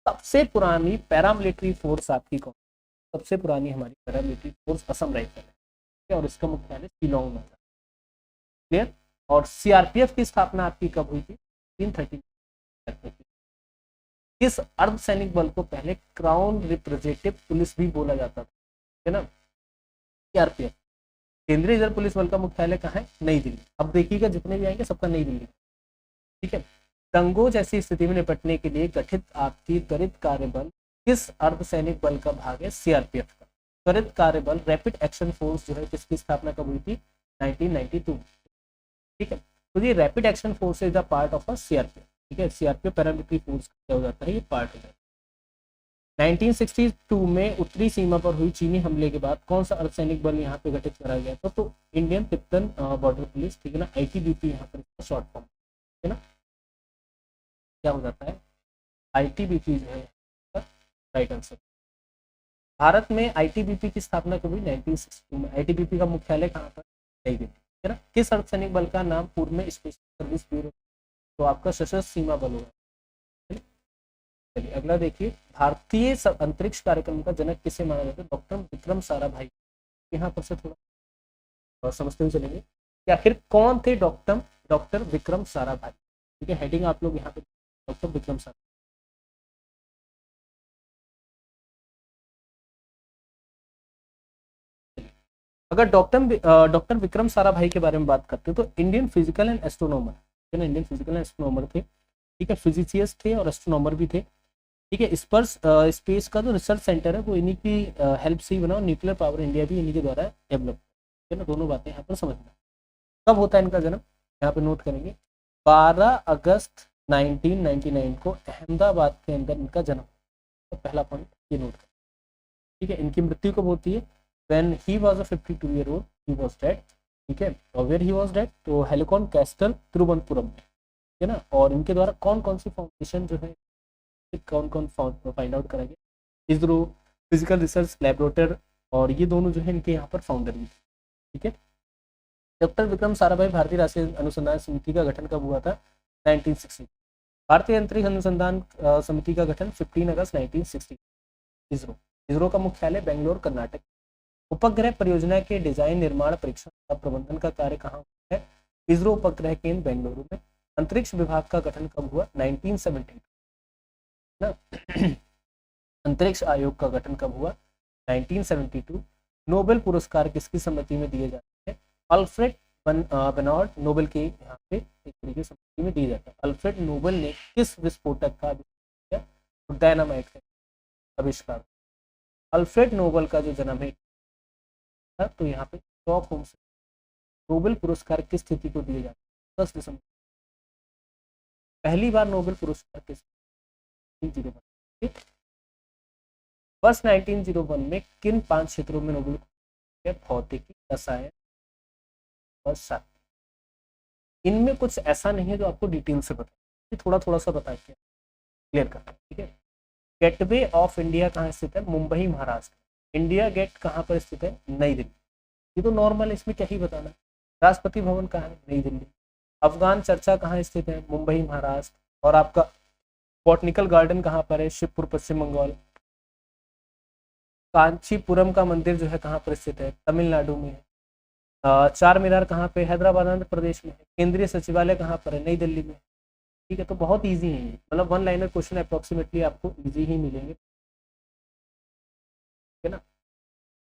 सबसे पुरानी पैरामिलिट्री फोर्स आपकी कौन? सबसे पुरानी हमारी पैरामिलिट्री फोर्स असम राइफल है, और इसका मुख्यालय शिलोंग में था। क्लियर। और सीआरपीएफ की स्थापना आपकी कब हुई थी? 1830। इस अर्धसैनिक बल को पहले क्राउन रिप्रेजेंटेटिव पुलिस भी बोला जाता था, है ना। सीआरपीएफ केंद्रीय रिजर्व पुलिस बल का मुख्यालय कहाँ है? नई दिल्ली। अब देखिएगा जितने भी आएंगे सबका नई दिल्ली। ठीक है, दंगों जैसी स्थिति में निपटने के लिए गठित आपकी त्वरित कार्यबल किस अर्धसैनिक बल का भाग है? सीआरपीएफ का। त्वरित कार्यबल रैपिड एक्शन फोर्स जो है किसकी स्थापना कब हुई थी? 1992। ठीक है, तो ये rapid action force is the part of a CRPF. ठीक है, सीआरपीएफ पैरामिलिट्री फोर्स क्या हो जाता है? ये पार्ट हो जाता है। 1962 में उत्तरी सीमा पर हुई चीनी हमले के बाद कौन सा अर्धसैनिक बल यहाँ पे गठित करा गया था? तो इंडियन तिब्बतन बॉर्डर पुलिस। ठीक है ना, आईटीबीपी यहाँ पर शॉर्ट फॉर्म, है ना। क्या हो जाता है? आईटीबीपी जो है राइट आंसर। भारत में आईटीबीपी की स्थापना कब हुई? 1962 में। आईटीबीपी का मुख्यालय कहाँ पर? नई दिल्ली। है ना। किस अर्धसैनिक बल का नाम पूर्व में स्पेशल सर्विस ब्यूरो? तो आपका सशस्त्र सीमा बल होगा। चलिए अगला देखिए, भारतीय अंतरिक्ष कार्यक्रम का जनक किसे माना जाता है? डॉक्टर विक्रम साराभाई। यहाँ पर से थोड़ा समझते हुए चलेंगे कि आखिर कौन थे डॉक्टर विक्रम साराभाई। ठीक है, हेडिंग आप लोग यहाँ पे डॉक्टर विक्रम साराभाई। अगर डॉक्टर विक्रम साराभाई के बारे में बात करते हैं तो इंडियन फिजिकल एंड एस्ट्रोनॉमर, है ना। इंडियन फिजिकल एंड एस्ट्रोनॉमर थे। ठीक है, फिजिसिस्ट थे और एस्ट्रोनॉमर भी थे। ठीक है, स्पेस का जो रिसर्च सेंटर है वो इन्हीं की हेल्प से ही बना, और न्यूक्लियर पावर इंडिया भी इन्हीं के द्वारा डेवलप है ना। दोनों बातें यहाँ पर समझना। कब होता है इनका जन्म? यहाँ पे नोट करेंगे 12 अगस्त 1999 को अहमदाबाद के अंदर इनका जन्म। तो पहला पॉइंट ये नोट करें। ठीक है, इनकी मृत्यु कब होती है? when he was a 52 year old he was dead। ठीक है, और where he was dead? तो हेलिकॉन कैस्टल तिरुवनंतपुरम में, है ना। और इनके द्वारा कौन कौन सी फाउंडेशन जो है, कौन कौन फाइंड आउट करा गया? इसरो फिजिकल रिसर्च लेबोरेटरी, और ये दोनों जो है इनके यहाँ पर फाउंडर भी थे। ठीक है, डॉक्टर विक्रम साराभाई भारतीय राष्ट्रीय अनुसंधान समिति का गठन कब हुआ था? 1960। भारतीय अंतरिक्ष अनुसंधान समिति का गठन 15 अगस्त 1960। इसरो का मुख्यालय बेंगलोर कर्नाटक। उपग्रह परियोजना के डिजाइन निर्माण परीक्षण का प्रबंधन का कार्य कहाँ होता है? इसरो उपग्रह केंद्र बेंगलुरु में। अंतरिक्ष विभाग का गठन कब हुआ? 1972 ना। अंतरिक्ष आयोग का गठन कब हुआ? 1972। नोबेल पुरस्कार किसकी सम्मति में दिए जाते हैं? अल्फ्रेड बेनार्ड नोबेल के यहाँ पे एक तरीके से सम्मति में दिए जाते हैं। अल्फ्रेड नोबेल ने किस विस्फोटक का आविष्कार किया? डायनामाइट का आविष्कार। अल्फ्रेड नोबल का जो जन्म है तो यहाँ पे स्टॉकहोम से नोबेल पुरस्कार किस तिथि को दिए जाते हैं? 10 दिसंबर। पहली बार नोबेल पुरस्कार किस 1901। वर्ष 1901 में किन 5 क्षेत्रों में नोबेल भौतिकी, रसायन और साहित्य। इनमें कुछ ऐसा नहीं है जो आपको डिटेल से बताए, थोड़ा थोड़ा सा बता के क्लियर करना, ठीक है। गेटवे ऑफ इंडिया कहाँ स्थित है? मुंबई, महाराष्ट्र। इंडिया गेट कहाँ पर स्थित है? नई दिल्ली। ये तो नॉर्मल है, इसमें क्या ही बताना। राष्ट्रपति भवन कहाँ है? नई दिल्ली। अफगान चर्चा कहाँ स्थित है? मुंबई, महाराष्ट्र। और आपका बॉटनिकल गार्डन कहाँ पर है? शिवपुर, पश्चिम बंगाल। कांचीपुरम का मंदिर जो है कहाँ पर स्थित है? तमिलनाडु में है। चार मीनार कहाँ पे? हैदराबाद, आंध्र प्रदेश में है। केंद्रीय सचिवालय कहाँ पर है? नई दिल्ली में। ठीक है, तो बहुत इजी है, मतलब वन लाइनर क्वेश्चन अप्रोक्सीमेटली आपको इजी ही मिलेंगे, है ना।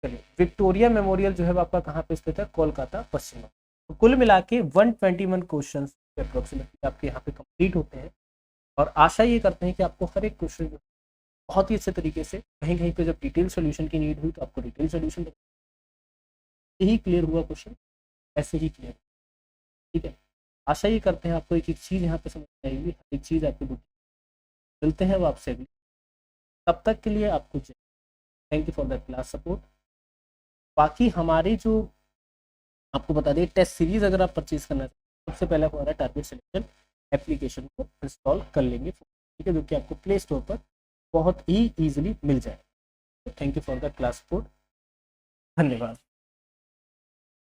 चलिए, विक्टोरिया मेमोरियल जो है आपका कहाँ पे स्थित है? कोलकाता, पश्चिम बंगाल। तो कुल मिला के 121 क्वेश्चन अप्रोक्सीमेटली आपके यहाँ पे कंप्लीट होते हैं। और आशा ये करते हैं कि आपको हर एक क्वेश्चन बहुत ही अच्छे तरीके से, कहीं कहीं पे जब डिटेल सोल्यूशन की नीड हुई तो आपको डिटेल सोल्यूशन यही क्लियर हुआ क्वेश्चन, ऐसे ही क्लियर, ठीक है। आशा ये करते हैं आपको एक एक चीज़ यहाँ पे समझ आएगी, हर एक चीज़ आपको मिलते हैं वो आपसे अगली। तब तक के लिए आपको thank you for the class support. बाकी हमारी जो आपको बता दें टेस्ट सीरीज अगर आप परचेज करना चाहते हैं, सबसे पहले हमारा टारगेट सिलेक्शन एप्लीकेशन को इंस्टॉल कर लेंगे, ठीक है, जो कि आपको प्ले स्टोर पर बहुत ही ईजिली मिल जाए। Thank you for the class support, धन्यवाद।